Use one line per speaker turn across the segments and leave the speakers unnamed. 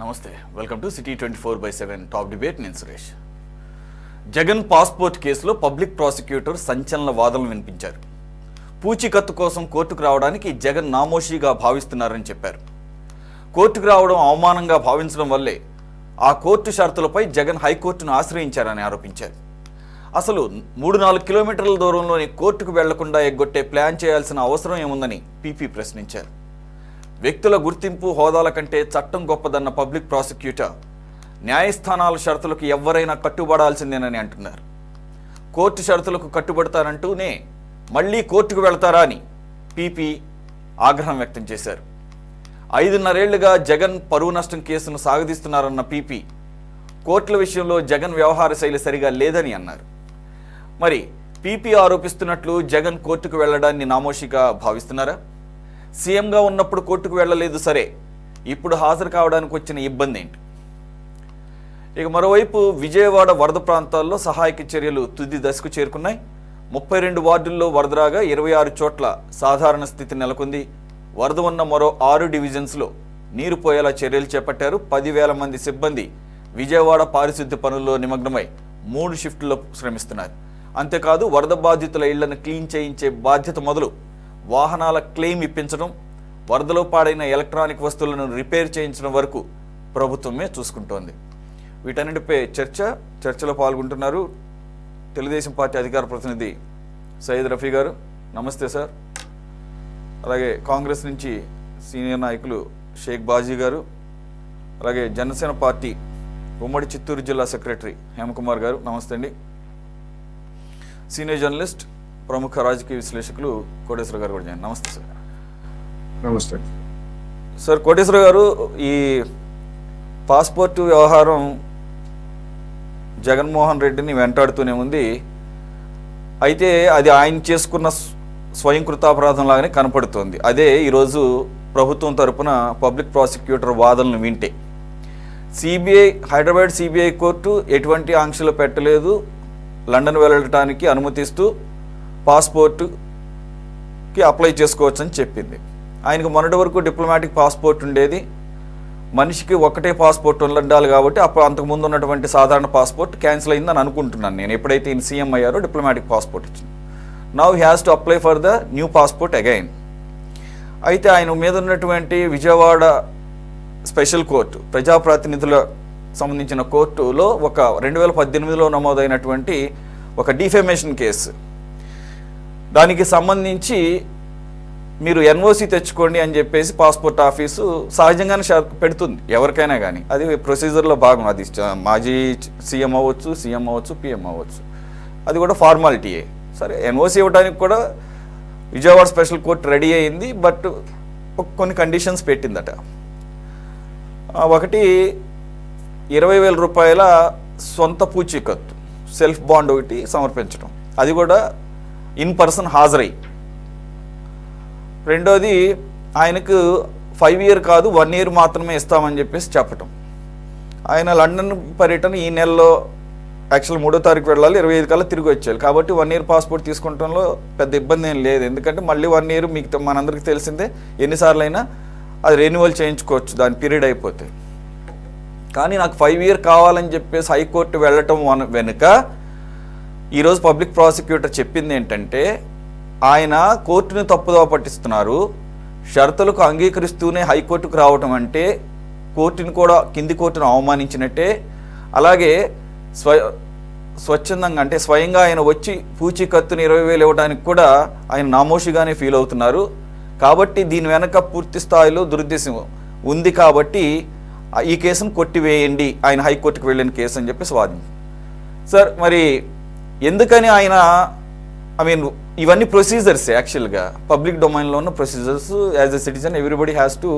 నమస్తే, welcome to city 24/7 top debate. నేను Suresh. Jagan passport కేసులో పబ్లిక్ ప్రాసిక్యూటర్ సంచలన వాదనలు వినిపించారు. పూచీకత్తు కోసం కోర్టుకు రావడానికి జగన్ నామోషీగా భావిస్తున్నారని చెప్పారు. కోర్టుకు రావడం అవమానంగా భావించడం వల్లే ఆ కోర్టు షరతులపై జగన్ హైకోర్టును ఆశ్రయించారని ఆరోపించారు. అసలు 3-4 కిలోమీటర్ల దూరంలోని కోర్టుకు వెళ్లకుండా ఎగ్గొట్టే ప్లాన్ చేయాల్సిన అవసరం ఏముందని పీపీ ప్రశ్నించారు. వ్యక్తుల గుర్తింపు హోదాల కంటే చట్టం గొప్పదన్న పబ్లిక్ ప్రాసిక్యూటర్ న్యాయస్థానాల షరతులకు ఎవరైనా కట్టుబడాల్సిందేనని అంటున్నారు. కోర్టు షరతులకు కట్టుబడతారంటూనే మళ్లీ కోర్టుకు వెళతారా అని పీపీ ఆగ్రహం వ్యక్తం చేశారు. 5.5 ఏళ్లుగా జగన్ పరువు నష్టం కేసును సాగదీస్తున్నారన్న పీపీ కోర్టుల విషయంలో జగన్ వ్యవహార శైలి సరిగా లేదని అన్నారు. మరి పీపీ ఆరోపిస్తున్నట్లు జగన్ కోర్టుకు వెళ్లడాన్ని నామోషిగా భావిస్తున్నారా? సీఎంగా ఉన్నప్పుడు కోర్టుకు వెళ్ళలేదు సరే, ఇప్పుడు హాజరు కావడానికి వచ్చిన ఇబ్బంది ఏంటి? ఇక మరోవైపు విజయవాడ వరద ప్రాంతాల్లో సహాయక చర్యలు తుది దశకు చేరుకున్నాయి. 32 వార్డుల్లో వరద రాగా 26 చోట్ల సాధారణ స్థితి నెలకొంది. వరద ఉన్న మరో 6 డివిజన్స్లో నీరు పోయేలా చర్యలు చేపట్టారు. 10,000 మంది సిబ్బంది విజయవాడ పారిశుద్ధ్య పనుల్లో నిమగ్నమై 3 షిఫ్టుల్లో శ్రమిస్తున్నారు. అంతేకాదు వరద బాధితుల ఇళ్లను క్లీన్ చేయించే బాధ్యత మొదలు వాహనాల క్లెయిమ్ ఇప్పించడం, వరదలో పాడైన ఎలక్ట్రానిక్ వస్తువులను రిపేర్ చేయించడం వరకు ప్రభుత్వమే చూసుకుంటోంది. వీటన్నిటిపై చర్చలో పాల్గొంటున్నారు తెలుగుదేశం పార్టీ అధికార ప్రతినిధి సయ్యద్ రఫీ గారు. నమస్తే సార్. అలాగే కాంగ్రెస్ నుంచి సీనియర్ నాయకులు షేక్ బాజీ గారు, అలాగే జనసేన పార్టీ ఉమ్మడి చిత్తూరు జిల్లా సెక్రటరీ హేమకుమార్ గారు. నమస్తే అండి. సీనియర్ జర్నలిస్ట్ ప్రముఖ రాజకీయ విశ్లేషకులు కోటేశ్వర గారు కూడా చేయండి. నమస్తే సార్.
నమస్తే
సార్. కోటేశ్వర గారు, ఈ పాస్పోర్టు వ్యవహారం జగన్మోహన్ రెడ్డిని వెంటాడుతూనే ఉంది. అయితే అది ఆయన చేసుకున్న స్వయం కృతాపరాధం లాగానే కనపడుతోంది. అదే ఈరోజు ప్రభుత్వం తరపున పబ్లిక్ ప్రాసిక్యూటర్ వాదనలు వింటే హైదరాబాద్ సిబిఐ కోర్టు ఎటువంటి ఆంక్షలు పెట్టలేదు, లండన్ వెళ్ళటానికి అనుమతిస్తూ పాస్పోర్టుకి అప్లై చేసుకోవచ్చని చెప్పింది. ఆయనకు మొన్నటి వరకు డిప్లొమాటిక్ పాస్పోర్ట్ ఉండేది. మనిషికి ఒకటే పాస్పోర్ట్ ఉండాలి కాబట్టి అంతకుముందు ఉన్నటువంటి సాధారణ పాస్పోర్ట్ క్యాన్సిల్ అయిందని అనుకుంటున్నాను నేను. ఎప్పుడైతే ఈయన సీఎం అయ్యారో డిప్లొమాటిక్ పాస్పోర్ట్ ఇచ్చింది. Now he has to apply for the new passport again. అయితే ఆయన మీద ఉన్నటువంటి విజయవాడ స్పెషల్ కోర్టు, ప్రజాప్రతినిధుల సంబంధించిన కోర్టులో ఒక 2018లో నమోదైనటువంటి ఒక డిఫేమేషన్ కేసు, దానికి సంబంధించి మీరు ఎన్ఓసి తెచ్చుకోండి అని చెప్పేసి పాస్పోర్ట్ ఆఫీసు సహజంగానే పెడుతుంది ఎవరికైనా కానీ. అది ప్రొసీజర్లో భాగం. అది మాజీ సీఎం అవ్వచ్చు, పిఎం అవ్వచ్చు. అది కూడా ఫార్మాలిటీయే. సరే, ఎన్ఓసి ఇవ్వడానికి కూడా విజయవాడ స్పెషల్ కోర్టు రెడీ అయింది. బట్ కొన్ని కండిషన్స్ పెట్టిందట. ఒకటి 20,000 రూపాయల సొంత పూచీకత్తు, సెల్ఫ్ బాండ్ ఒకటి సమర్పించడం, అది కూడా ఇన్ పర్సన్ హాజరై. రెండోది ఆయనకు 5 year కాదు 1 year మాత్రమే ఇస్తామని చెప్పేసి చెప్పటం. ఆయన లండన్ పర్యటన ఈ నెలలో యాక్చువల్ 3వ తారీఖు వెళ్ళాలి, 25 కల్లా తిరిగి వచ్చేయాలి. కాబట్టి 1 year పాస్పోర్ట్ తీసుకుంటంలో పెద్ద ఇబ్బంది ఏం లేదు. ఎందుకంటే మళ్ళీ 1 year మీకు మనందరికీ తెలిసిందే, ఎన్నిసార్లు అయినా అది రెన్యువల్ చేయించుకోవచ్చు దాని పీరియడ్ అయిపోతే. కానీ నాకు 5 year కావాలని చెప్పేసి హైకోర్టు వెళ్ళటం వెనుక ఈరోజు పబ్లిక్ ప్రాసిక్యూటర్ చెప్పింది ఏంటంటే, ఆయన కోర్టును తప్పుదోవ పట్టిస్తున్నారు. షరతులకు అంగీకరిస్తూనే హైకోర్టుకు రావటం అంటే కోర్టును కూడా, కింది కోర్టును అవమానించినట్టే. అలాగే స్వచ్ఛందంగా అంటే స్వయంగా ఆయన వచ్చి పూచీకత్తుని 20,000 ఇవ్వడానికి కూడా ఆయన నామోషిగానే ఫీల్ అవుతున్నారు. కాబట్టి దీని వెనక పూర్తి స్థాయిలో దురుద్దేశం ఉంది. కాబట్టి ఈ కేసును కొట్టివేయండి, ఆయన హైకోర్టుకు వెళ్ళిన కేసు అని చెప్పేసి వాదింది. సార్, మరి ఎందుకని ఆయన ఇవన్నీ ప్రొసీజర్స్ యాక్చువల్గా పబ్లిక్ డొమైన్లో ఉన్న procedures. As a citizen everybody has to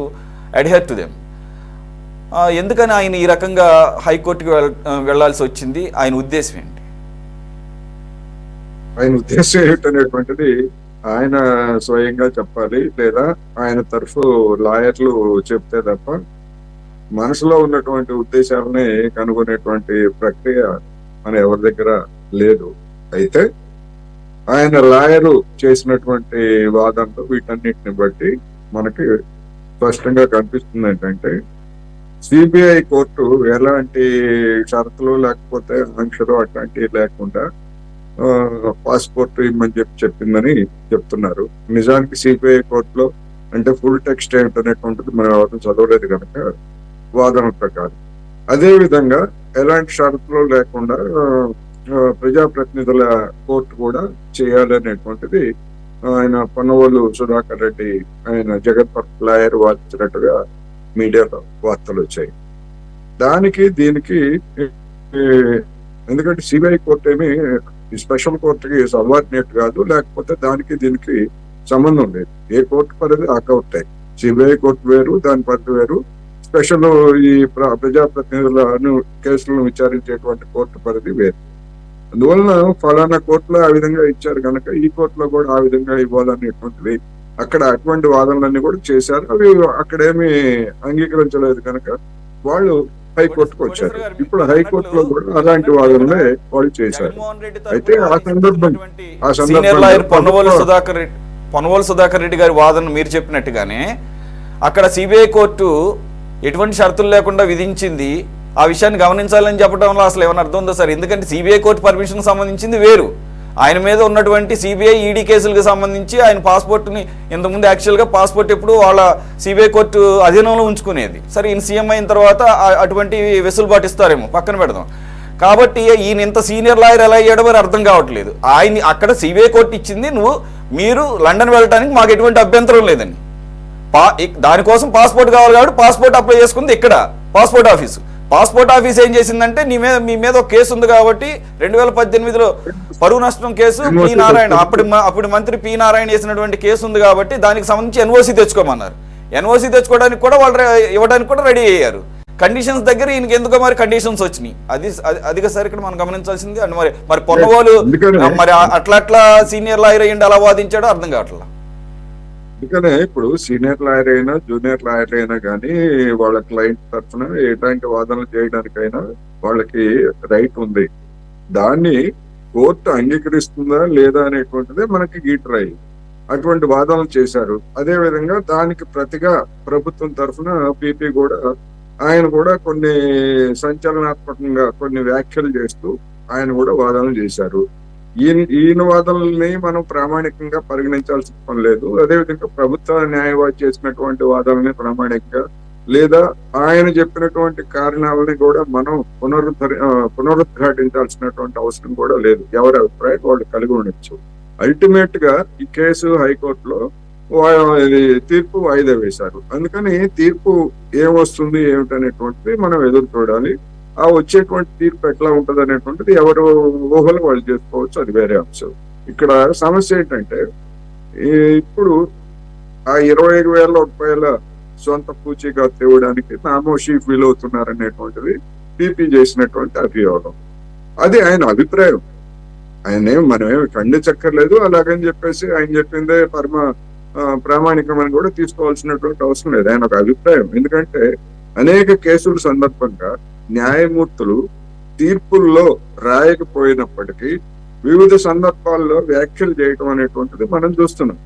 adhere to them. ఎందుకని ఆయన ఈ రకంగా హైకోర్టుకి వెళ్లాల్సి వచ్చింది? ఆయన ఉద్దేశం ఏంటి?
ఆయన ఉద్దేశం ఏమిటనేటువంటిది ఆయన స్వయంగా చెప్పాలి, లేదా ఆయన తరఫు లాయర్లు చెప్తే తప్ప మనసులో ఉన్నటువంటి ఉద్దేశాలని కనుగొనేటువంటి ప్రక్రియ మన ఎవరి దగ్గర లేదు. అయితే ఆయన లాయరు చేసినటువంటి వాదనలు వీటన్నిటిని బట్టి మనకి స్పష్టంగా కనిపిస్తుంది ఏంటంటే, సిబిఐ కోర్టు ఎలాంటి షరతులు లేకపోతే ఆంక్షలు అట్లాంటివి లేకుండా పాస్పోర్ట్ ఇమ్మని చెప్పిందని చెప్తున్నారు. నిజానికి సిబిఐ కోర్టులో అంటే ఫుల్ టెక్స్ట్ ఏంటనేటువంటిది మనం ఎవరిని చదవలేదు కనుక వాదన ప్రకారం అదే విధంగా ఎలాంటి షరతులు లేకుండా ప్రజాప్రతినిధుల కోర్టు కూడా చేయాలనేటువంటిది ఆయన పొన్నవోలు సుధాకర్ రెడ్డి ఆయన జగన్ లాయర్ వాదించినట్టుగా మీడియాలో వార్తలు వచ్చాయి. దానికి దీనికి ఎందుకంటే సిబిఐ కోర్టు ఏమి స్పెషల్ కోర్టుకి సబార్డినేట్ కాదు, లేకపోతే దానికి దీనికి సంబంధం లేదు. ఏ కోర్టు పరిధి ఆ కోర్టే. సిబిఐ కోర్టు వేరు, దాని పరిధి వేరు. స్పెషల్ ఈ ప్రజాప్రతినిధులను కేసులను విచారించేటువంటి కోర్టు పరిధి వేరు. అందువలన ఫలానా కోర్టులో ఆ విధంగా ఇచ్చారు కనుక ఈ కోర్టులో కూడా ఆ విధంగా ఇవ్వాలనేటువంటిది అక్కడ అటువంటి వాదనలన్నీ కూడా చేశారు. అవి అక్కడేమి అంగీకరించలేదు కనుక వాళ్ళు హైకోర్టుకు వచ్చారు. ఇప్పుడు హైకోర్టులో కూడా అలాంటి వాదనలే వాళ్ళు చేశారు. అయితే ఆ సందర్భంలో
పొన్నవోలు సుధాకర్ రెడ్డి గారి వాదన మీరు చెప్పినట్టుగానే అక్కడ సిబిఐ కోర్టు ఎటువంటి షరతులు లేకుండా విధించింది. ఆ విషయాన్ని గమనించాలని చెప్పడంలో అసలు ఏమైనా అర్థం ఉందో సార్? ఎందుకంటే సిబిఐ కోర్టు పర్మిషన్ సంబంధించింది వేరు, ఆయన మీద ఉన్నటువంటి సిబిఐ ఈడీ కేసులకు సంబంధించి ఆయన పాస్పోర్ట్ని ఇంతకుముందు యాక్చువల్గా పాస్పోర్ట్ ఎప్పుడు వాళ్ళ సిబిఐ కోర్టు అధీనంలో ఉంచుకునేది. సరే ఈయన సీఎం అయిన తర్వాత అటువంటి వెసులుబాటు ఇస్తారేమో, పక్కన పెడదాం. కాబట్టి ఈయన ఇంత సీనియర్ లాయర్ ఎలా అయ్యాడో మరి అర్థం కావట్లేదు. ఆయన అక్కడ సిబిఐ కోర్టు ఇచ్చింది మీరు లండన్ వెళ్ళడానికి మాకు ఎటువంటి అభ్యంతరం లేదని, దానికోసం పాస్పోర్ట్ కావాలి కాబట్టి పాస్పోర్ట్ అప్లై చేసుకుంది ఇక్కడ పాస్పోర్ట్ ఆఫీస్ ఏం చేసిందంటే మీ మీద ఒక కేసు ఉంది కాబట్టి 2018లో పరువు నష్టం కేసు పి నారాయణ అప్పుడు మంత్రి పి నారాయణ చేసినటువంటి కేసు ఉంది కాబట్టి దానికి సంబంధించి ఎన్ఓసి తెచ్చుకోమన్నారు. ఎన్ఓసి తెచ్చుకోవడానికి కూడా వాళ్ళు ఇవ్వడానికి కూడా రెడీ అయ్యారు. కండిషన్స్ దగ్గర ఈయనకి ఎందుకో మరి కండిషన్స్ వచ్చినాయి. అది సార్ ఇక్కడ మనం గమనించాల్సింది. అండ్ మరి పొన్నవోలు మరి అట్లా సీనియర్ లాయర్ అయ్యిండి అలా వాదించాడో అర్థం కావట్లేదు.
అందుకనే ఇప్పుడు సీనియర్ లాయర్ అయినా జూనియర్ లాయర్ అయినా కానీ వాళ్ళ క్లయింట్ తరఫున ఎలాంటి వాదనలు చేయడానికైనా వాళ్ళకి రైట్ ఉంది. దాన్ని కోర్టు అంగీకరిస్తుందా లేదా అనేటువంటిదే మనకి గీటరై అటువంటి వాదనలు చేశారు. అదే విధంగా దానికి ప్రతిగా ప్రభుత్వం తరఫున పీపీ కూడా ఆయన కూడా కొన్ని సంచలనాత్మకంగా కొన్ని వ్యాఖ్యలు చేస్తూ ఆయన కూడా వాదనలు చేశారు. ఈయన వాదనల్ని మనం ప్రామాణికంగా పరిగణించాల్సిన పని లేదు. అదేవిధంగా ప్రభుత్వ న్యాయవాది చేసినటువంటి వాదనల్ని ప్రామాణికంగా లేదా ఆయన చెప్పినటువంటి కారణాలని కూడా మనం పునరుద్ఘాటించాల్సినటువంటి అవసరం కూడా లేదు. ఎవరి అభిప్రాయం వాళ్ళు కలిగి ఉండొచ్చు. అల్టిమేట్ గా ఈ కేసు హైకోర్టులో తీర్పు వాయిదా వేశారు. అందుకని తీర్పు ఏమొస్తుంది ఏమిటనేటువంటిది మనం ఎదురు చూడాలి. ఆ వచ్చేటువంటి తీర్పు ఎట్లా ఉంటది అనేటువంటిది ఎవరు ఊహలు వాళ్ళు చేసుకోవచ్చు, అది వేరే అంశం. ఇక్కడ సమస్య ఏంటంటే ఇప్పుడు ఆ 25,000 రూపాయల సొంత పూచీగా తేవడానికి నామోషి ఫీల్ అవుతున్నారనేటువంటిది టీపీ చేసినటువంటి అభియోగం. అది ఆయన అభిప్రాయం, మనమేమి ఖండించక్కర్లేదు. అలాగని చెప్పేసి ఆయన చెప్పిందే ప్రామాణికమని కూడా తీసుకోవాల్సినటువంటి అవసరం లేదు. ఆయన ఒక అభిప్రాయం. ఎందుకంటే అనేక కేసుల సందర్భంగా న్యాయమూర్తులు తీర్పుల్లో రాయకపోయినప్పటికీ వివిధ సందర్భాల్లో వ్యాఖ్యలు చేయటం అనేటువంటిది మనం చూస్తున్నాం.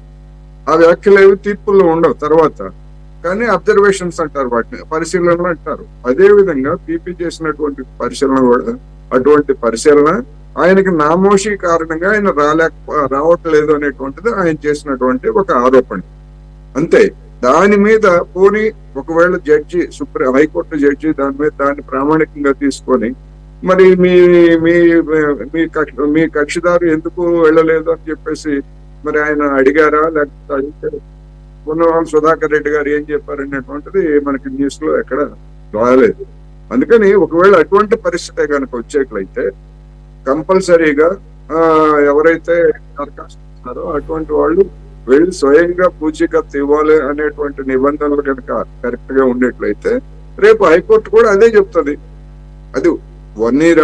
ఆ వ్యాఖ్యలు ఏవి తీర్పుల్లో ఉండవు తర్వాత, కానీ అబ్జర్వేషన్స్ అంటారు, వాటిని పరిశీలనలు అంటారు. అదే విధంగా పీపీ చేసినటువంటి పరిశీలన కూడా అటువంటి పరిశీలన ఆయనకి నామోషి కారణంగా ఆయన రావట్లేదు అనేటువంటిది ఆయన చేసినటువంటి ఒక ఆరోపణ అంతే. దాని మీద పోనీ ఒకవేళ జడ్జి హైకోర్టు జడ్జి దాన్ని ప్రామాణికంగా తీసుకొని మరి మీ కక్షిదారు ఎందుకు వెళ్ళలేదు అని చెప్పేసి మరి ఆయన అడిగారా, లేకపోతే అడిగితే పొన్నవోలు సుధాకర్ రెడ్డి గారు ఏం చెప్పారనేటువంటిది మనకి న్యూస్ లో ఎక్కడ రాలేదు. అందుకని ఒకవేళ అటువంటి పరిస్థితి కనుక వచ్చేట్లయితే కంపల్సరీగా ఎవరైతే దరఖాస్తు అటువంటి వాళ్ళు వెళ్ళి స్వయంగా పూచీకత్తు ఇవ్వాలి అనేటువంటి నిబంధనలు కనుక కరెక్ట్ గా ఉండేట్లయితే రేపు హైకోర్టు కూడా అదే చెప్తుంది. అది 1 year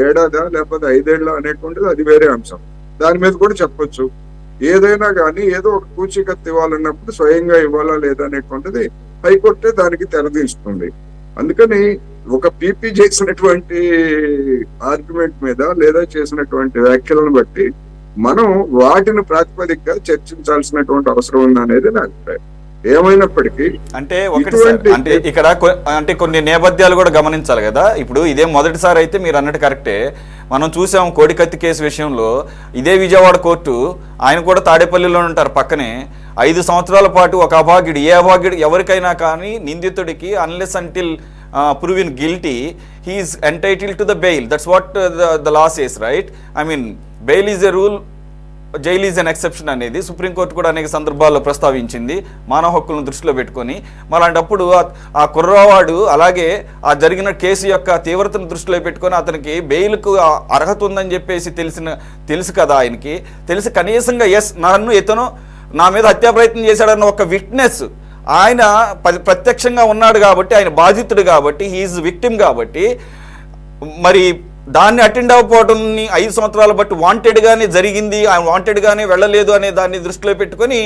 ఏడాదా లేకపోతే 5 ఏళ్ళ అనేటువంటిది అది వేరే అంశం. దాని మీద కూడా చెప్పొచ్చు. ఏదైనా కానీ ఏదో ఒక పూచీకత్తు ఇవ్వాలన్నప్పుడు స్వయంగా ఇవ్వాలా లేదా అనేటువంటిది హైకోర్టే దానికి తెరదీస్తుంది. అందుకని ఒక పీపీ చేసినటువంటి ఆర్గ్యుమెంట్ మీద లేదా చేసినటువంటి వ్యాఖ్యలను బట్టి మనం వాటిని ప్రాతిపదికగా చర్చించాల్సినటువంటి అవసరం ఉందనేది నా అభిప్రాయం. ఏమైనప్పటికీ
అంటే ఒకటి సార్, అంటే ఇక్కడ అంటే కొన్ని నేపథ్యాలు కూడా గమనించాలి కదా. ఇప్పుడు ఇదే మొదటిసారి అయితే మీరు అన్నట్టు కరెక్టే. మనం చూసాం కోడికత్తి కేసు విషయంలో ఇదే విజయవాడ కోర్టు, ఆయన కూడా తాడేపల్లిలో ఉంటారు పక్కనే, 5 సంవత్సరాల పాటు ఒక అభాగ్యుడు, ఏ అభాగ్యుడు ఎవరికైనా కానీ నిందితుడికి unless until proven guilty he is entitled to the bail. That's what the law says, right? I mean, bail is a rule, jail is an exception అనేది సుప్రీంకోర్టు కూడా అనేక సందర్భాల్లో ప్రస్తావించింది మానవ హక్కులను దృష్టిలో పెట్టుకొని. అలాంటప్పుడు ఆ కుర్రవాడు అలాగే ఆ జరిగిన కేసు యొక్క తీవ్రతను దృష్టిలో పెట్టుకొని అతనికి బెయిల్కు అర్హత ఉందని చెప్పేసి తెలుసు కదా, ఆయనకి తెలిసి కనీసంగా ఇతను నా మీద హత్యా ప్రయత్నం చేశాడన్న ఒక విట్నెస్ ఆయన ప్రత్యక్షంగా ఉన్నాడు కాబట్టి, ఆయన బాధితుడు కాబట్టి, హీఈస్ విక్టిమ్ కాబట్టి, మరి దాన్ని అటెండ్ అవ్వకపోవడాన్ని 5 సంవత్సరాలు బట్టి వాంటెడ్గానే జరిగింది, ఆయన వాంటెడ్గానే వెళ్ళలేదు అనే దాన్ని దృష్టిలో పెట్టుకొని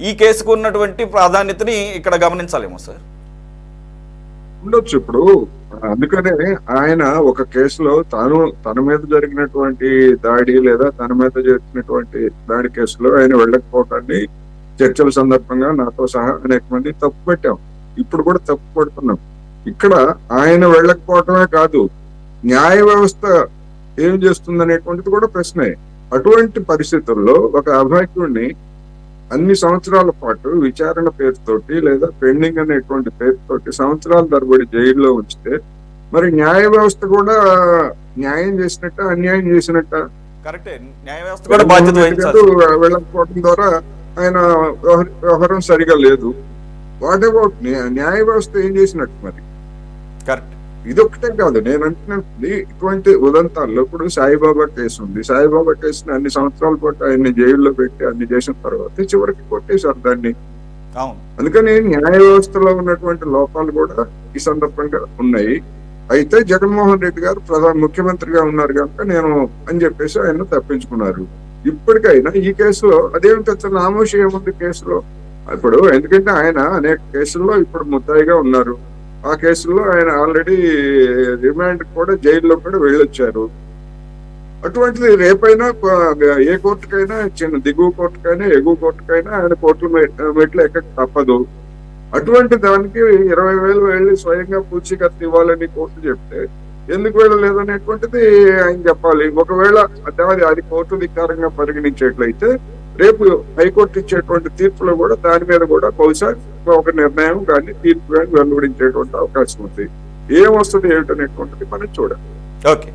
ఈ కేసుకు ఉన్నటువంటి ప్రాధాన్యతని ఇక్కడ గమనించాలేమో సార్.
ఉండొచ్చు. ఇప్పుడు అందుకనే ఆయన ఒక కేసులో తన మీద జరిగినటువంటి దాడి లేదా తన మీద జరిగినటువంటి దాడి కేసులో ఆయన వెళ్ళకపోవటాన్ని చర్చల సందర్భంగా నాతో సహా అనేక మంది తప్పు పెట్టాం. ఇప్పుడు కూడా తప్పు పడుతున్నాం. ఇక్కడ ఆయన వెళ్ళకపోవటమే కాదు, న్యాయ వ్యవస్థ ఏం చేస్తుంది అనేటువంటిది కూడా ప్రశ్నే. అటువంటి పరిస్థితుల్లో ఒక అభాగ్యుడిని అన్ని సంవత్సరాల పాటు విచారణ పేరుతోటి లేదా పెండింగ్ అనేటువంటి పేరుతోటి సంవత్సరాల తరబడి జైల్లో ఉంచితే మరి న్యాయ వ్యవస్థ కూడా న్యాయం చేసినట్ట అన్యాయం చేసినట్ట?
కరెక్టే, న్యాయ వ్యవస్థ కూడా బాధ్యత వహించాలి.
వెళ్ళకపోవడం ద్వారా ఆయన వ్యవహారం సరిగా లేదు. వాట్ అబౌట్ న్యాయ వ్యవస్థ ఏం చేసినట్టు మరి?
కరెక్ట్.
ఇదొక్కటే కాదు, నేను అంటున్నది ఇటువంటి ఉదంతాల్లో ఇప్పుడు సాయిబాబా కేసు ఉంది. సాయిబాబా కేసుని అన్ని సంవత్సరాల పాటు ఆయన్ని జైల్లో పెట్టి అన్ని చేసిన తర్వాత చివరికి కొట్టేశారు దాన్ని. అందుకని న్యాయ వ్యవస్థలో ఉన్నటువంటి లోపాలు కూడా ఈ సందర్భంగా ఉన్నాయి. అయితే జగన్మోహన్ రెడ్డి గారు ముఖ్యమంత్రిగా ఉన్నారు కనుక నేను అని చెప్పేసి ఆయన తప్పించుకున్నారు. ఇప్పటికైనా ఈ కేసులో అదేం పెద్ద నామోషి ఏముంది కేసులో? ఇప్పుడు ఎందుకంటే ఆయన అనేక కేసుల్లో ఇప్పుడు ముద్దాయిగా ఉన్నారు. ఆ కేసుల్లో ఆయన ఆల్రెడీ రిమాండ్ కూడా జైల్లో కూడా వెళ్ళొచ్చారు. అటువంటిది రేపైనా ఏ కోర్టుకైనా, చిన్న దిగువ కోర్టుకైనా ఎగువ కోర్టుకైనా ఆయన కోర్టుల మెట్లు ఎక్కక తప్పదు. అటువంటి దానికి 20,000 వెళ్ళి స్వయంగా పూచీకత్తు ఇవ్వాలని కోర్టు చెప్తే ఎందుకు వెళ్ళలేదనేటువంటిది ఆయన చెప్పాలి. ఒకవేళ అది కోర్టు ధిక్కారంగా పరిగణించేట్లయితే రేపు హైకోర్టు ఇచ్చేటువంటి తీర్పులో కూడా దాని మీద కూడా బహుశా ఒక నిర్ణయం కానీ తీర్పు కానీ వెలువడించేటువంటి అవకాశం ఉంది. ఏమొస్తుంది ఏమిటనేటువంటిది మనం చూడాలి.
ఓకే,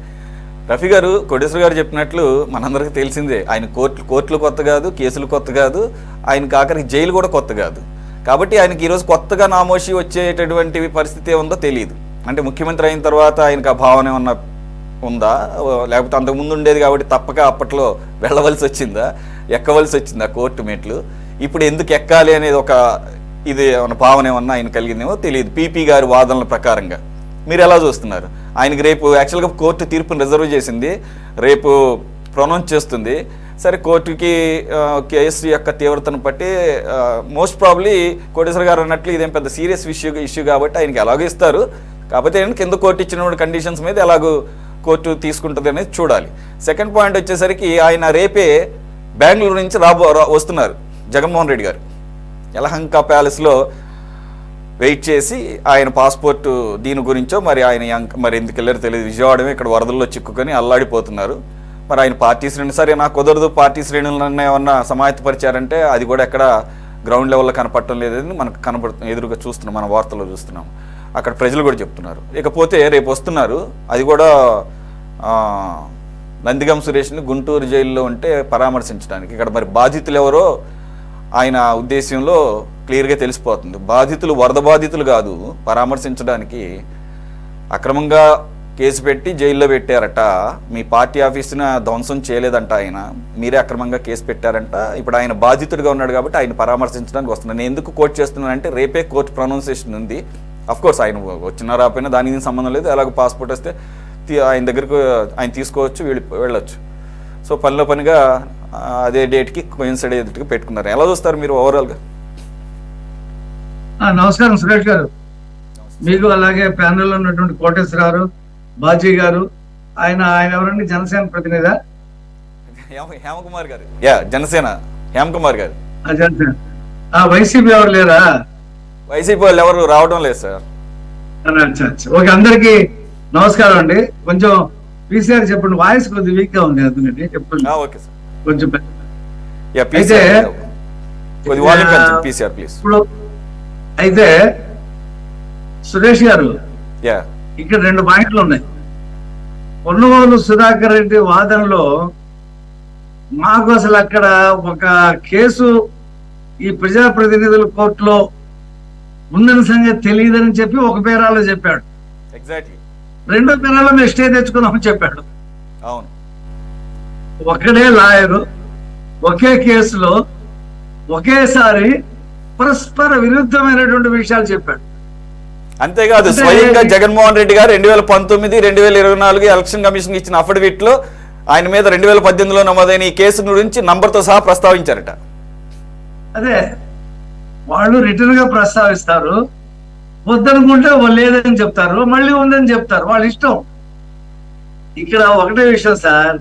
రఫీ గారు, కోటేశ్వర గారు చెప్పినట్లు మనందరికీ తెలిసిందే, ఆయన కోర్టులు కొత్త కాదు, కేసులు కొత్త కాదు, ఆయనకి ఆఖరికి జైలు కూడా కొత్త కాదు. కాబట్టి ఆయనకి ఈరోజు కొత్తగా నామోషి వచ్చేటటువంటి పరిస్థితి ఏముందో తెలియదు. అంటే ముఖ్యమంత్రి అయిన తర్వాత ఆయనకు ఆ భావన ఏమన్నా ఉందా, లేకపోతే అంతకుముందు ఉండేది కాబట్టి తప్పక అప్పట్లో వెళ్ళవలసి వచ్చిందా, ఎక్కవలసి వచ్చిందా కోర్టు మెట్లు? ఇప్పుడు ఎందుకు ఎక్కాలి అనేది ఒక ఇది ఏమన్నా భావన ఏమన్నా ఆయన కలిగిందేమో తెలియదు. పీపీ గారి వాదనల ప్రకారంగా మీరు ఎలా చూస్తున్నారు? ఆయనకి రేపు యాక్చువల్గా కోర్టు తీర్పును రిజర్వ్ చేసింది, రేపు ప్రొనౌన్స్ చేస్తుంది. సరే, కోర్టుకి కేసు యొక్క తీవ్రతను బట్టి మోస్ట్ ప్రాబ్లీ కోటేశ్వర గారు అన్నట్లు ఇదేం పెద్ద సీరియస్ ఇష్యూ కాబట్టి ఆయనకి ఎలాగో ఇస్తారు. కాకపోతే కింద కోర్టు ఇచ్చిన కండిషన్స్ మీద ఎలాగో కోర్టు తీసుకుంటుంది అనేది చూడాలి. సెకండ్ పాయింట్ వచ్చేసరికి ఆయన రేపే బెంగళూరు నుంచి వస్తున్నారు జగన్మోహన్ రెడ్డి గారు. యలహంక ప్యాలెస్లో వెయిట్ చేసి ఆయన పాస్పోర్టు దీని గురించో మరి ఎందుకు వెళ్ళారో తెలియదు, విజయవాడమే ఇక్కడ వరదల్లో చిక్కుకొని అల్లాడిపోతున్నారు. మరి ఆయన పార్టీ శ్రేణులు సరే నాకు కుదరదు, పార్టీ శ్రేణులన్నా ఏమన్నా సమాయత్తపరిచారంటే అది కూడా ఎక్కడ గ్రౌండ్ లెవెల్లో కనపడటం లేదని మనకు ఎదురుగా చూస్తున్నాం, మన వార్తల్లో చూస్తున్నాం. అక్కడ ప్రజలు కూడా చెప్తున్నారు. ఇకపోతే రేపు వస్తున్నారు, అది కూడా నందిగం సురేష్ని గుంటూరు జైల్లో ఉంటే పరామర్శించడానికి. ఇక్కడ మరి బాధితులు ఎవరో ఆయన ఉద్దేశంలో క్లియర్గా తెలిసిపోతుంది. బాధితులు వరద బాధితులు కాదు, పరామర్శించడానికి అక్రమంగా కేసు పెట్టి జైల్లో పెట్టారట. మీ పార్టీ ఆఫీసును ధ్వంసం చేయలేదంట ఆయన, మీరే అక్రమంగా కేసు పెట్టారంట. ఇప్పుడు ఆయన బాధితుడిగా ఉన్నాడు కాబట్టి ఆయన పరామర్శించడానికి వస్తున్నాను. నేను ఎందుకు కోర్టు చేస్తున్నానంటే రేపే కోర్టు ప్రొనౌన్సియేషన్ ఉంది. అఫ్కోర్స్ ఆయన వచ్చినా రాపోయినా దానికి సంబంధం లేదు. ఎలాగో పాస్పోర్ట్ వస్తే ఆయన దగ్గరకు ఆయన తీసుకోవచ్చు, వెళ్ళొచ్చు. సో పనిలో పనిగా అదే డేట్కి కోయిన్సైడ్ డేట్కి పెట్టుకున్నారు. ఎలా చూస్తారు మీరు ఓవరాల్గా?
నమస్కారం సురేష్ గారు, మీకు అలాగే ప్యానెల్లో ఉన్నటువంటి కోటేశ్వర గారు, బాజీ గారు. ఆయన ఎవరండి? జనసేన ప్రతినిధి
హేమకుమార్ గారు. జనసేన హేమకుమార్ గారు.
జనసేన. వైసీపీ ఎవరు లేరా?
వైసీపీ వాళ్ళు ఎవరు రావడం లేదు సార్.
ఓకే, అందరికి నమస్కారం అండి. కొంచెం పీసీఆర్ చెప్పండి, వాయిస్ కొంచెం వీక్ గా ఉంది అందుకండి చెప్పండి.
ఓకే సార్,
కొంచెం
అయితే పీసీఆర్ ప్లీజ్.
ఇప్పుడు అయితే సురేష్ గారు
యా
ఇక్కడ 2 పాయింట్లు ఉన్నాయి. పొన్నవోలు సుధాకర్ రెడ్డి వాదనలో మాకు అసలు అక్కడ ఒక కేసు ఈ ప్రజాప్రతినిధుల కోర్టులో ఉందని సంగతి తెలియదని చెప్పి ఒక పేరాలో చెప్పాడు.
ఎగ్జాక్ట్లీ.
రెండో పేరాలో మేము స్టే తెచ్చుకున్నామని చెప్పాడు.
అవును,
ఒకడే లాయరు ఒకే కేసులో ఒకేసారి పరస్పర విరుద్ధమైనటువంటి విషయాలు చెప్పాడు.
అంతేకాదు స్వయంగా జగన్మోహన్ రెడ్డి గారు 2019, 2024 ఎలక్షన్ కమిషన్ ఇచ్చిన అఫిడవిట్ లో ఆయన మీద 2018లో నమోదైన ఈ కేసు గురించి నంబర్తో సహా ప్రస్తావించారట.
అదే వాళ్ళు రిటర్న్ గా ప్రస్తావిస్తారు, వద్దనుకుంటే లేదని చెప్తారు, మళ్ళీ ఉందని చెప్తారు, వాళ్ళ ఇష్టం. ఇక్కడ ఒకటే విషయం సార్,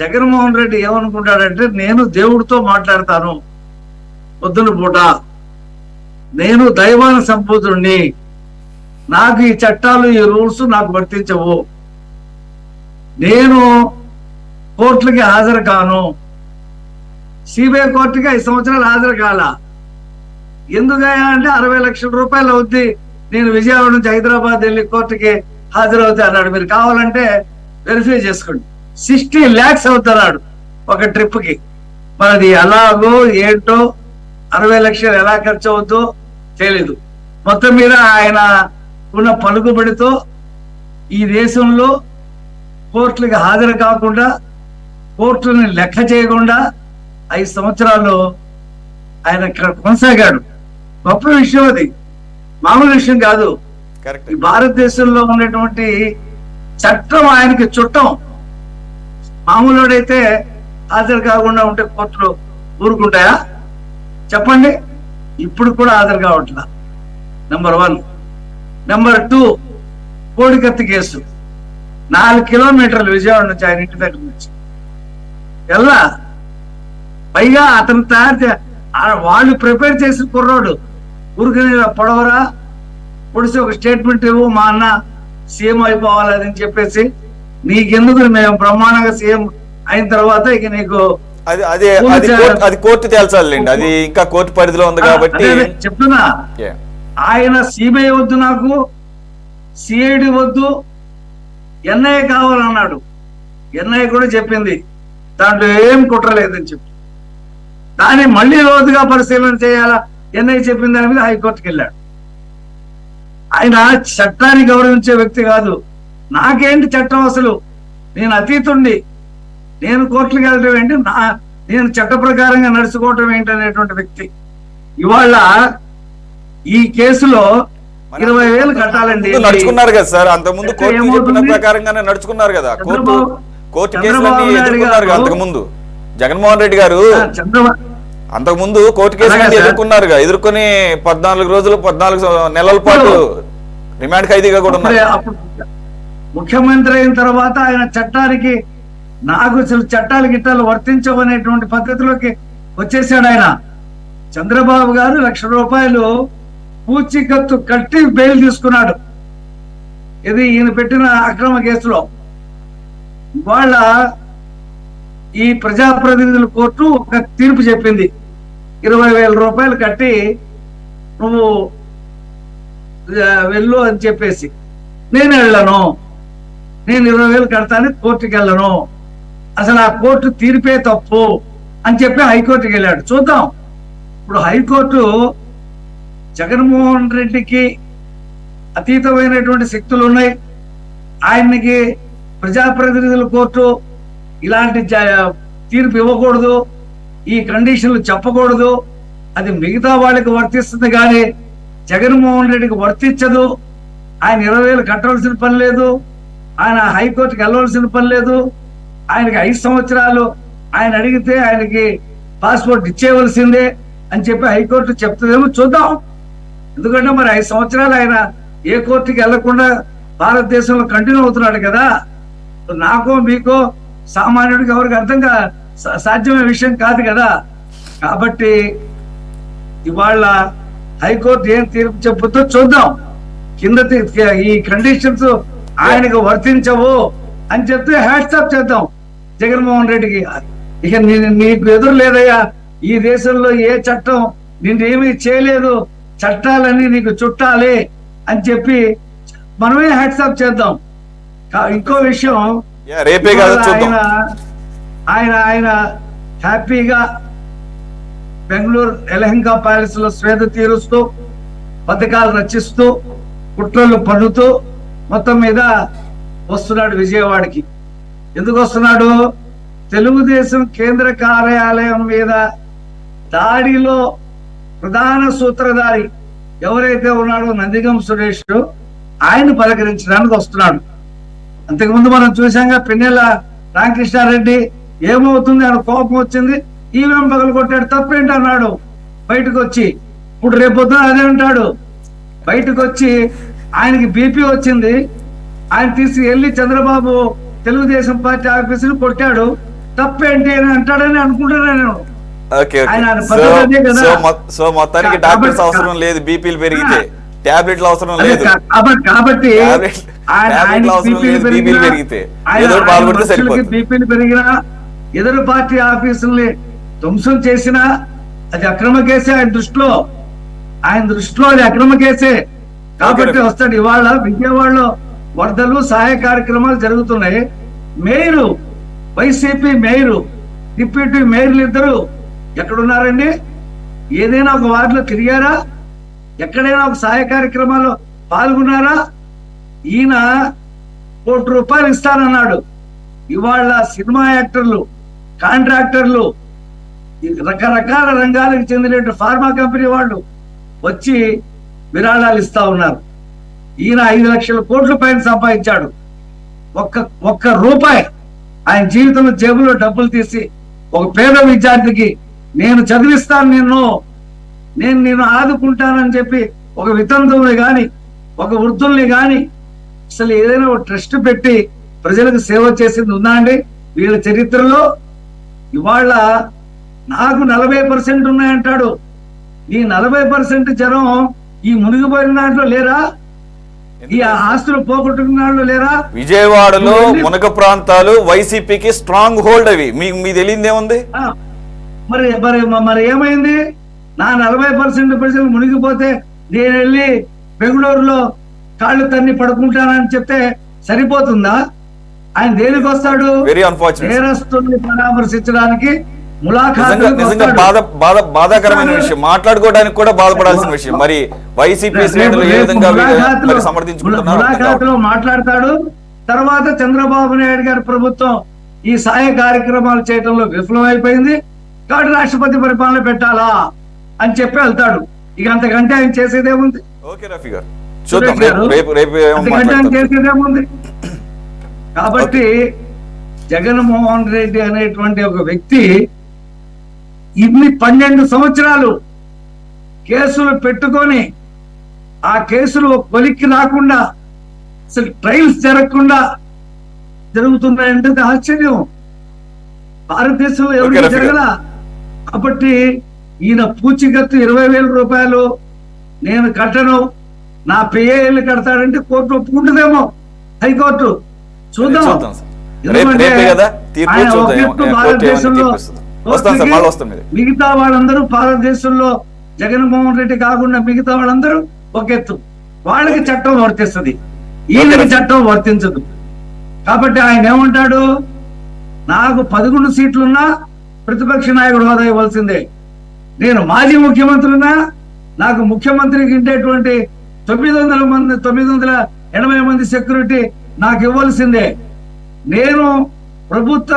జగన్మోహన్ రెడ్డి ఏమనుకుంటాడంటే నేను దేవుడితో మాట్లాడతాను పొద్దున పూట, నేను దైవాన సంపూతుడిని, నాకు ఈ చట్టాలు ఈ రూల్స్ నాకు వర్తించవు, నేను కోర్టులకి హాజరు కాను. సిబిఐ కోర్టుకి 5 సంవత్సరాలు హాజరు కాల. ఎందుకయ్యా అంటే 60 లక్షల రూపాయలు అవుద్ది, నేను విజయవాడ నుంచి హైదరాబాద్ వెళ్ళి కోర్టుకి హాజరవుతా అన్నాడు. మీరు కావాలంటే వెరిఫై చేసుకోండి. 60 lakhs అవుతున్నాడు ఒక ట్రిప్ కి. మనది ఎలాగో ఏంటో 60 లక్షలు ఎలా ఖర్చు అవుద్దో తెలీదు. మొత్తం మీద ఆయన ఉన్న పలుకుబడితో ఈ దేశంలో కోర్టులకు హాజరు కాకుండా, కోర్టుని లెక్క చేయకుండా 5 సంవత్సరాలు ఆయన ఇక్కడ కొనసాగాడు. గొప్ప విషయం అది, మామూలు విషయం కాదు. ఈ భారతదేశంలో ఉన్నటువంటి చట్టం ఆయనకి చుట్టం. మామూలుడైతే హాజరు కాకుండా ఉంటే కోర్టులు ఊరుకుంటాయా చెప్పండి? ఇప్పుడు కూడా హాజరు కావట్లా. నెంబర్ 1. నెంబర్ 2, కోడికత్తి కేసు 4 కిలోమీటర్లు విజయవాడ నుంచి ఆయన ఇంటి దగ్గర నుంచి ఎలా. పైగా అతను వాళ్ళు ప్రిపేర్ చేసిన కుర్రాడు ఊరికనే పొడవరా పొడిసి ఒక స్టేట్మెంట్ ఇవ్వు, మా అన్న సీఎం అయిపోవాలని చెప్పేసి, నీకెందుకు మేము బ్రహ్మాండంగా సీఎం అయిన తర్వాత ఇక నీకు
అది కోర్టు తేల్చాలండి, అది ఇంకా కోర్టు పరిధిలో ఉంది కాబట్టి
చెప్తున్నా. ఆయన సిబిఐ వద్దు, నాకు సిఐడి వద్దు, ఎన్ఐఏ కావాలన్నాడు. ఎన్ఐఏ కూడా చెప్పింది దాంట్లో ఏం కుట్రలేదని చెప్పి, దాన్ని మళ్ళీ లోతుగా పరిశీలన చేయాలా ఎన్ఐఏ చెప్పిన దాని మీద హైకోర్టుకి వెళ్ళాడు. ఆయన చట్టాన్ని గౌరవించే వ్యక్తి కాదు. నాకేంటి చట్టం, అసలు నేను అతీతుణ్ణి, నేను కోర్టులకు వెళ్ళడం ఏంటి, నేను చట్ట ప్రకారంగా నడుచుకోవటం ఏంటి అనేటువంటి వ్యక్తి. ఇవాళ ఈ కేసులో 20,000 కట్టాలండి.
నడుచుకున్నారు కదా సార్, అంతకుముందు కోర్టు చెప్పిన ప్రకారంగానే నడుచుకున్నారు కదా. కోర్టు కేసులన్నీ ఎదుర్కొన్నారు కదా అంతకుముందు. జగన్మోహన్ రెడ్డి గారు అంతకుముందు కోర్టు కేసులన్నీ ఎదుర్కొన్నారుగా. ఎదుర్కొని 14 రోజులు 14 నెలల పాటు రిమాండ్ ఖైదీగా కూడా ఉన్నారు.
ముఖ్యమంత్రి అయిన తర్వాత ఆయన చట్టానికి, నాకు అసలు చట్టాలు గిట్టాలు వర్తించవనేటువంటి పద్ధతిలోకి వచ్చేసాడు ఆయన. చంద్రబాబు గారు 1,00,000 రూపాయలు పూచీకత్తు కట్టి బెయిల్ తీసుకున్నాడు. ఇది ఈయన పెట్టిన అక్రమ కేసులో. వాళ్ళ ఈ ప్రజాప్రతినిధుల కోర్టు ఒక తీర్పు చెప్పింది, 20,000 రూపాయలు కట్టి నువ్వు వెళ్ళు అని చెప్పేసి. నేను వెళ్ళను, నేను 20,000 కడతాను, కోర్టుకి వెళ్ళను, అసలు ఆ కోర్టు తీర్పే తప్పు అని చెప్పి హైకోర్టుకి వెళ్ళాడు. చూద్దాం. ఇప్పుడు హైకోర్టు జగన్మోహన్ రెడ్డికి అతీతమైనటువంటి శక్తులు ఉన్నాయి. ఆయనకి ప్రజాప్రతినిధుల కోర్టు ఇలాంటి తీర్పు ఇవ్వకూడదు, ఈ కండిషన్లు చెప్పకూడదు, అది మిగతా వాళ్ళకి వర్తిస్తుంది కానీ జగన్మోహన్ రెడ్డికి వర్తించదు. ఆయన 20,000 కట్టవలసిన పని లేదు, ఆయన హైకోర్టుకి వెళ్ళవలసిన పని లేదు. ఆయనకి 5 సంవత్సరాలు ఆయన అడిగితే ఆయనకి పాస్పోర్ట్ ఇచ్చేయవలసిందే అని చెప్పి హైకోర్టు చెప్తుందేమో చూద్దాం. ఎందుకంటే మరి 5 సంవత్సరాలు ఆయన ఏ కోర్టుకి వెళ్లకుండా భారతదేశంలో కంటిన్యూ అవుతున్నాడు కదా. నాకో మీకో సామాన్యుడికి ఎవరికి అర్థంగా సాధ్యమైన విషయం కాదు కదా. కాబట్టి ఇవాళ హైకోర్టు ఏం తీర్పు చెప్పుతో చూద్దాం. కింద ఈ కండిషన్స్ ఆయనకు వర్తించవు అని చెప్తే హ్యాట్సాప్ చేద్దాం జగన్మోహన్ రెడ్డికి. ఇక నీకు ఎదురు లేదయ్యా, ఈ దేశంలో ఏ చట్టం నిన్నేమీ చేయలేదు, చట్టాలన్నీ నీకు చుట్టాలి అని చెప్పి మనమే హ్యాట్సాప్ చేద్దాం. ఇంకో విషయం, ఆయన హ్యాపీగా బెంగళూరు ఎలహంకా ప్యాలెస్ లో స్వేద తీరుస్తూ పథకాలు రచిస్తూ కుట్రలు పన్నుతూ మొత్తం మీద వస్తున్నాడు విజయవాడకి. ఎందుకు వస్తున్నాడు? తెలుగుదేశం కేంద్ర కార్యాలయం మీద దాడిలో ప్రధాన సూత్రధారి ఎవరైతే ఉన్నాడో నందిగం సురేష్, ఆయన పలకరించడానికి వస్తున్నాడు. అంతకుముందు మనం చూసాంగా పిన్నెల రామకృష్ణారెడ్డి ఏమవుతుంది, ఆయన కోపం వచ్చింది, ఈవీఎం పగలు కొట్టాడు, తప్పేంటి అన్నాడు బయటకు వచ్చి. ఇప్పుడు రేపొద్దున అదే అంటాడు బయటకు వచ్చి. ఆయనకి బీపీ వచ్చింది, ఆయన తీసుకెళ్లి చంద్రబాబు తెలుగుదేశం పార్టీ ఆఫీసులు కొట్టాడు, తప్పేంటి అని అంటాడని అనుకుంటున్నా నేను.
సో మొత్తానికి డాక్టర్స్ అవసరం లేదు, బీపీలు పెరిగితే టాబ్లెట్లు అవసరం లేదు,
కాబట్టి
బీపీలు
పెరిగినా ఎదురు పార్టీ ఆఫీసుల్ని ధ్వంసం చేసినా అది అక్రమ కేసే. ఆయన దృష్టిలో అది అక్రమ కేసే కాబట్టి వస్తాడు. ఇవాళ విజయవాడలో వరదలు సహాయ కార్యక్రమాలు జరుగుతున్నాయి. మేయరు, వైసీపీ మేయరు, డిప్యూటీ మేయర్లు ఇద్దరు ఎక్కడున్నారండి? ఏదైనా ఒక వార్డులో తిరిగారా? ఎక్కడైనా ఒక సహాయ కార్యక్రమాల్లో పాల్గొన్నారా? ఈయన ₹1 కోటి ఇస్తానన్నాడు. ఇవాళ సినిమా యాక్టర్లు, కాంట్రాక్టర్లు, రకరకాల రంగాలకు చెందిన ఫార్మా కంపెనీ వాళ్ళు వచ్చి విరాళాలు ఇస్తా ఉన్నారు. ఈయన 5 లక్షల కోట్ల పైన సంపాదించాడు. ఒక్క రూపాయి ఆయన జీవితంలో జేబులో డబ్బులు తీసి ఒక పేద విద్యార్థికి నేను చదివిస్తాను, నేను ఆదుకుంటానని చెప్పి ఒక వితంతువుని గాని ఒక వృద్ధుల్ని గాని అసలు ఏదైనా ఒక ట్రస్ట్ పెట్టి ప్రజలకు సేవ చేసింది ఉందా అండి వీళ్ళ చరిత్రలో? ఇవాళ నాకు 40% ఉన్నాయంటాడు. ఈ 40% జనం ఈ మునిగిపోయిన దాంట్లో లేరా? ఈ ఆస్తులు పోగొట్టుకున్న వాళ్ళు లేరా?
విజయవాడలో మునగ ప్రాంతాలు వైసీపీకి స్ట్రాంగ్ హోల్డ్. అవి మీకు తెలియదేముంది?
మరి ఏమైంది? నా 40% ప్రజలు మునిగిపోతే నేను వెళ్ళి బెంగళూరులో కాళ్ళు తన్ని పడుకుంటానని చెప్తే సరిపోతుందా? ఆయన దేనికి వస్తాడు? నేరస్తుల్ని పరామర్శించడానికి,
బాధాకరమైన విషయం, మాట్లాడుకోవడానికి కూడా బాధపడాల్సిన విషయం. మరి వైసీపీ శ్రేణులు ఏ విధంగా
ములాఖాతులో మాట్లాడతాడు. తర్వాత చంద్రబాబు నాయుడు గారి ప్రభుత్వం ఈ సహాయ కార్యక్రమాలు చేయడంలో విఫలం అయిపోయింది కాబట్టి రాష్ట్రపతి పరిపాలన పెట్టాలా అని చెప్పి వెళ్తాడు. ఇక అంతకంటే ఆయన చేసేదేముంది? చేసేదేముంది? కాబట్టి జగన్మోహన్ రెడ్డి అనేటువంటి ఒక వ్యక్తి ఇన్ని 12 సంవత్సరాలు కేసులు పెట్టుకొని ఆ కేసులు కొలిక్కి రాకుండా అసలు ట్రయల్స్ జరగకుండా జరుగుతున్నాయంటే ఆశ్చర్యం. భారతదేశంలో ఎవరికి జరగలా. కాబట్టి ఈయన పూచికత్తు 20,000 రూపాయలు నేను కట్టను, నా PAL కడతాడంటే కోర్టు ఒప్పుకుంటుందేమో, హైకోర్టు. చూద్దాం. ఎందుకంటే భారతదేశంలో మిగతా వాళ్ళందరూ భారతదేశంలో జగన్మోహన్ రెడ్డి కాకుండా మిగతా వాళ్ళందరూ ఒక ఎత్తు, వాళ్ళకి చట్టం వర్తిస్తుంది, ఈయనకి చట్టం వర్తించదు. కాబట్టి ఆయన ఏమంటాడు? నాకు 11 సీట్లున్నా ప్రతిపక్ష నాయకుడు హోదా ఇవ్వాల్సిందే. నేను మాజీ ముఖ్యమంత్రినా నాకు ముఖ్యమంత్రికి ఉండేటువంటి 980 మంది సెక్యూరిటీ నాకు ఇవ్వాల్సిందే. నేను ప్రభుత్వ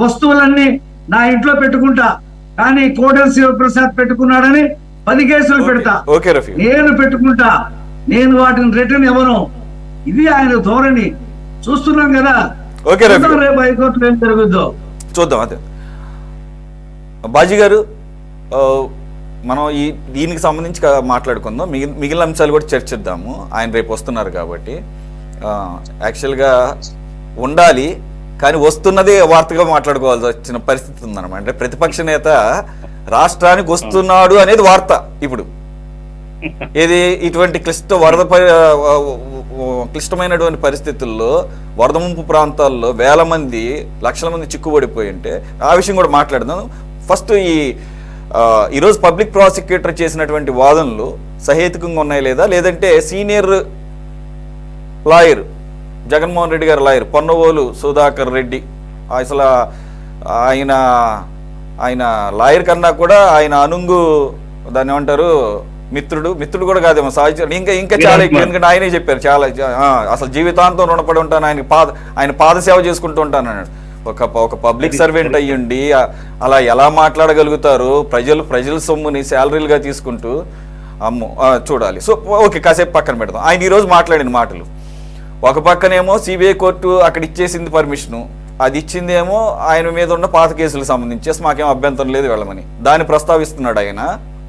వస్తువులన్నీ నా ఇంట్లో పెట్టుకుంటా, కానీ కోటెల శివప్రసాద్ పెట్టుకున్నాడని 10 కేసులు పెడతా. నేను పెట్టుకుంటా, నేను వాటిని రిటర్న్ ఇవ్వను. ఇది ఆయన ధోరణి. చూస్తున్నాం కదా. రేపు హైకోర్టులో ఏం జరుగుద్దో
చూద్దాం. అదే బాజీ గారు, మనం దీనికి సంబంధించి మాట్లాడుకుందాం. మిగిలిన అంశాలు కూడా చర్చిద్దాము. ఆయన రేపు వస్తున్నారు కాబట్టి యాక్చువల్గా ఉండాలి, కానీ వస్తున్నదే వార్తగా మాట్లాడుకోవాల్సి వచ్చిన పరిస్థితి ఉందన్నమాట. అంటే ప్రతిపక్ష నేత రాష్ట్రానికి వస్తున్నాడు అనేది వార్త ఇప్పుడు. ఇది ఇటువంటి క్లిష్టమైనటువంటి పరిస్థితుల్లో వరద ముంపు ప్రాంతాల్లో వేల మంది లక్షల మంది చిక్కుబడిపోయి ఉంటే ఆ విషయం కూడా మాట్లాడదాం. ఫస్ట్ ఈరోజు పబ్లిక్ ప్రాసిక్యూటర్ చేసినటువంటి వాదనలు సహేతుకంగా ఉన్నాయి లేదా, లేదంటే సీనియర్ లాయర్ జగన్మోహన్ రెడ్డి గారి లాయర్ పొన్నవోలు సుధాకర్ రెడ్డి అసలు ఆయన లాయర్ కన్నా కూడా ఆయన అనుంగు దాన్ని ఏమంటారు మిత్రుడు కూడా కాదేమో సాహిత్యం ఇంకా చాలా ఎక్కువ. ఎందుకంటే ఆయనే చెప్పారు చాలా అసలు జీవితాంతం రుణపడి ఉంటాను ఆయన పాదసేవ చేసుకుంటూ ఉంటాను అన్నాడు. ఒక పబ్లిక్ సర్వెంట్ అయ్యుండి అలా ఎలా మాట్లాడగలుగుతారు? ప్రజల సొమ్ముని శాలరీలుగా తీసుకుంటూ అమ్మో చూడాలి. సో ఓకే, కాసేపు పక్కన పెడదాం. ఆయన ఈరోజు మాట్లాడిన మాటలు, ఒక పక్కనేమో సిబిఐ కోర్టు అక్కడ ఇచ్చేసింది పర్మిషను, అది ఇచ్చిందేమో ఆయన మీద ఉన్న పాత కేసులకు సంబంధించి మాకేం అభ్యంతరం లేదు వెళ్ళమని దాన్ని ప్రస్తావిస్తున్నాడు ఆయన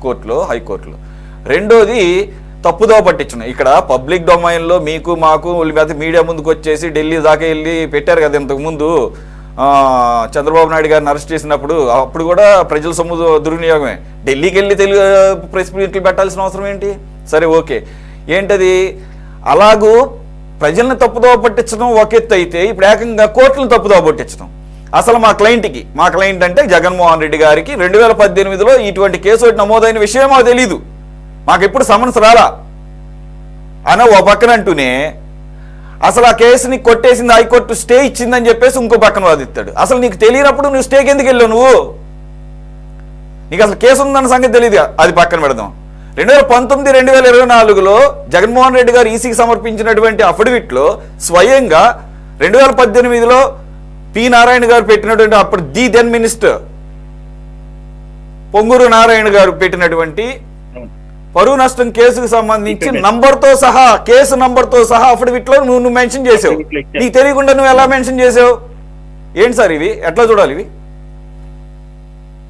కోర్టులో, హైకోర్టులో. రెండోది తప్పుదోవ పట్టించిన ఇక్కడ పబ్లిక్ డొమైన్లో మీకు మాకు మీడియా ముందుకు వచ్చేసి ఢిల్లీ దాకా వెళ్ళి పెట్టారు కదా ఇంతకుముందు చంద్రబాబు నాయుడు గారిని అరెస్ట్ చేసినప్పుడు. అప్పుడు కూడా ప్రజల సొమ్ము దుర్వినియోగమే. ఢిల్లీకి వెళ్ళి తెలుగు ప్రెస్ మీట్లు పెట్టాల్సిన అవసరం ఏంటి? సరే ఓకే, ఏంటది అలాగూ ప్రజల్ని తప్పుదోవ పట్టించడం ఒక ఎత్తు అయితే, ఇప్పుడు ఏకంగా కోర్టులను తప్పుదోవ పట్టించడం. అసలు మా క్లయింట్ అంటే జగన్మోహన్ రెడ్డి గారికి 2018లో ఇటువంటి కేసు ఒకటి నమోదైన విషయం మాకు తెలీదు, మాకు ఎప్పుడు సమన్స్ రాలా అని ఓ పక్కన అంటూనే, అసలు ఆ కేసుని కొట్టేసింది హైకోర్టు, స్టే ఇచ్చిందని చెప్పేసి ఇంకో పక్కన వాదిస్తాడు. అసలు నీకు తెలియనప్పుడు నువ్వు స్టేకి ఎందుకు వెళ్ళావు? నీకు అసలు కేసు ఉందన్న సంగతి తెలియదు. అది పక్కన పెడదాం. 2019-2024లో జగన్మోహన్ రెడ్డి గారు ఈసీకి సమర్పించినటువంటి అఫిడవిట్లో స్వయంగా 2018లో పి నారాయణ గారు పెట్టినటువంటి అప్పుడు the then minister Ponguru Narayana garu పెట్టినటువంటి పరువు నష్టం కేసుకు సంబంధించి కేసు నంబర్తో సహా అఫిడవిట్లో నువ్వు మెన్షన్ చేసావు. నీకు తెలియకుండా నువ్వు ఎలా మెన్షన్ చేసావు? ఏంటి సార్ ఇవి? ఎట్లా చూడాలి ఇవి?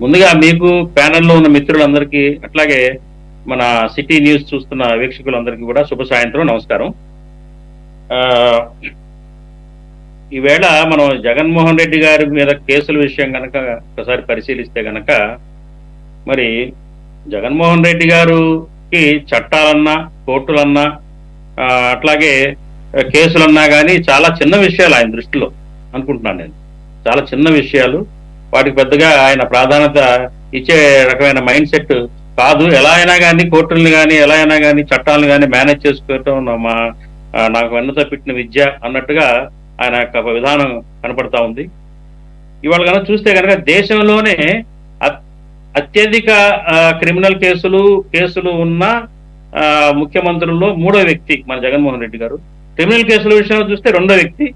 ముందుగా మీకు ప్యానెల్లో ఉన్న మిత్రులందరికీ, అట్లాగే మన సిటీ న్యూస్ చూస్తున్న వీక్షకులందరికీ కూడా శుభ సాయంత్రం, నమస్కారం. ఈవేళ మనం జగన్మోహన్ రెడ్డి గారి మీద కేసుల విషయం కనుక ఒకసారి పరిశీలిస్తే కనుక, మరి జగన్మోహన్ రెడ్డి గారికి చట్టాలన్నా కోర్టులన్నా అట్లాగే కేసులన్నా కానీ చాలా చిన్న విషయాలు ఆయన దృష్టిలో అనుకుంటున్నాను నేను. చాలా చిన్న విషయాలు, వాటికి పెద్దగా ఆయన ప్రాధాన్యత ఇచ్చే రకమైన మైండ్ సెట్ కాదు. ఎలా అయినా కానీ కోర్టుల్ని కానీ ఎలా అయినా కానీ చట్టాలను కానీ మేనేజ్ చేసుకోవటం నాకు వెన్నత పెట్టిన విద్య అన్నట్టుగా ఆయన యొక్క విధానం కనపడతా ఉంది. ఇవాళ కనుక చూస్తే కనుక దేశంలోనే అత్యధిక క్రిమినల్ కేసులు ఉన్న ముఖ్యమంత్రుల్లో 3వ వ్యక్తి మన జగన్మోహన్ రెడ్డి గారు. క్రిమినల్ కేసుల విషయంలో చూస్తే 2వ వ్యక్తి.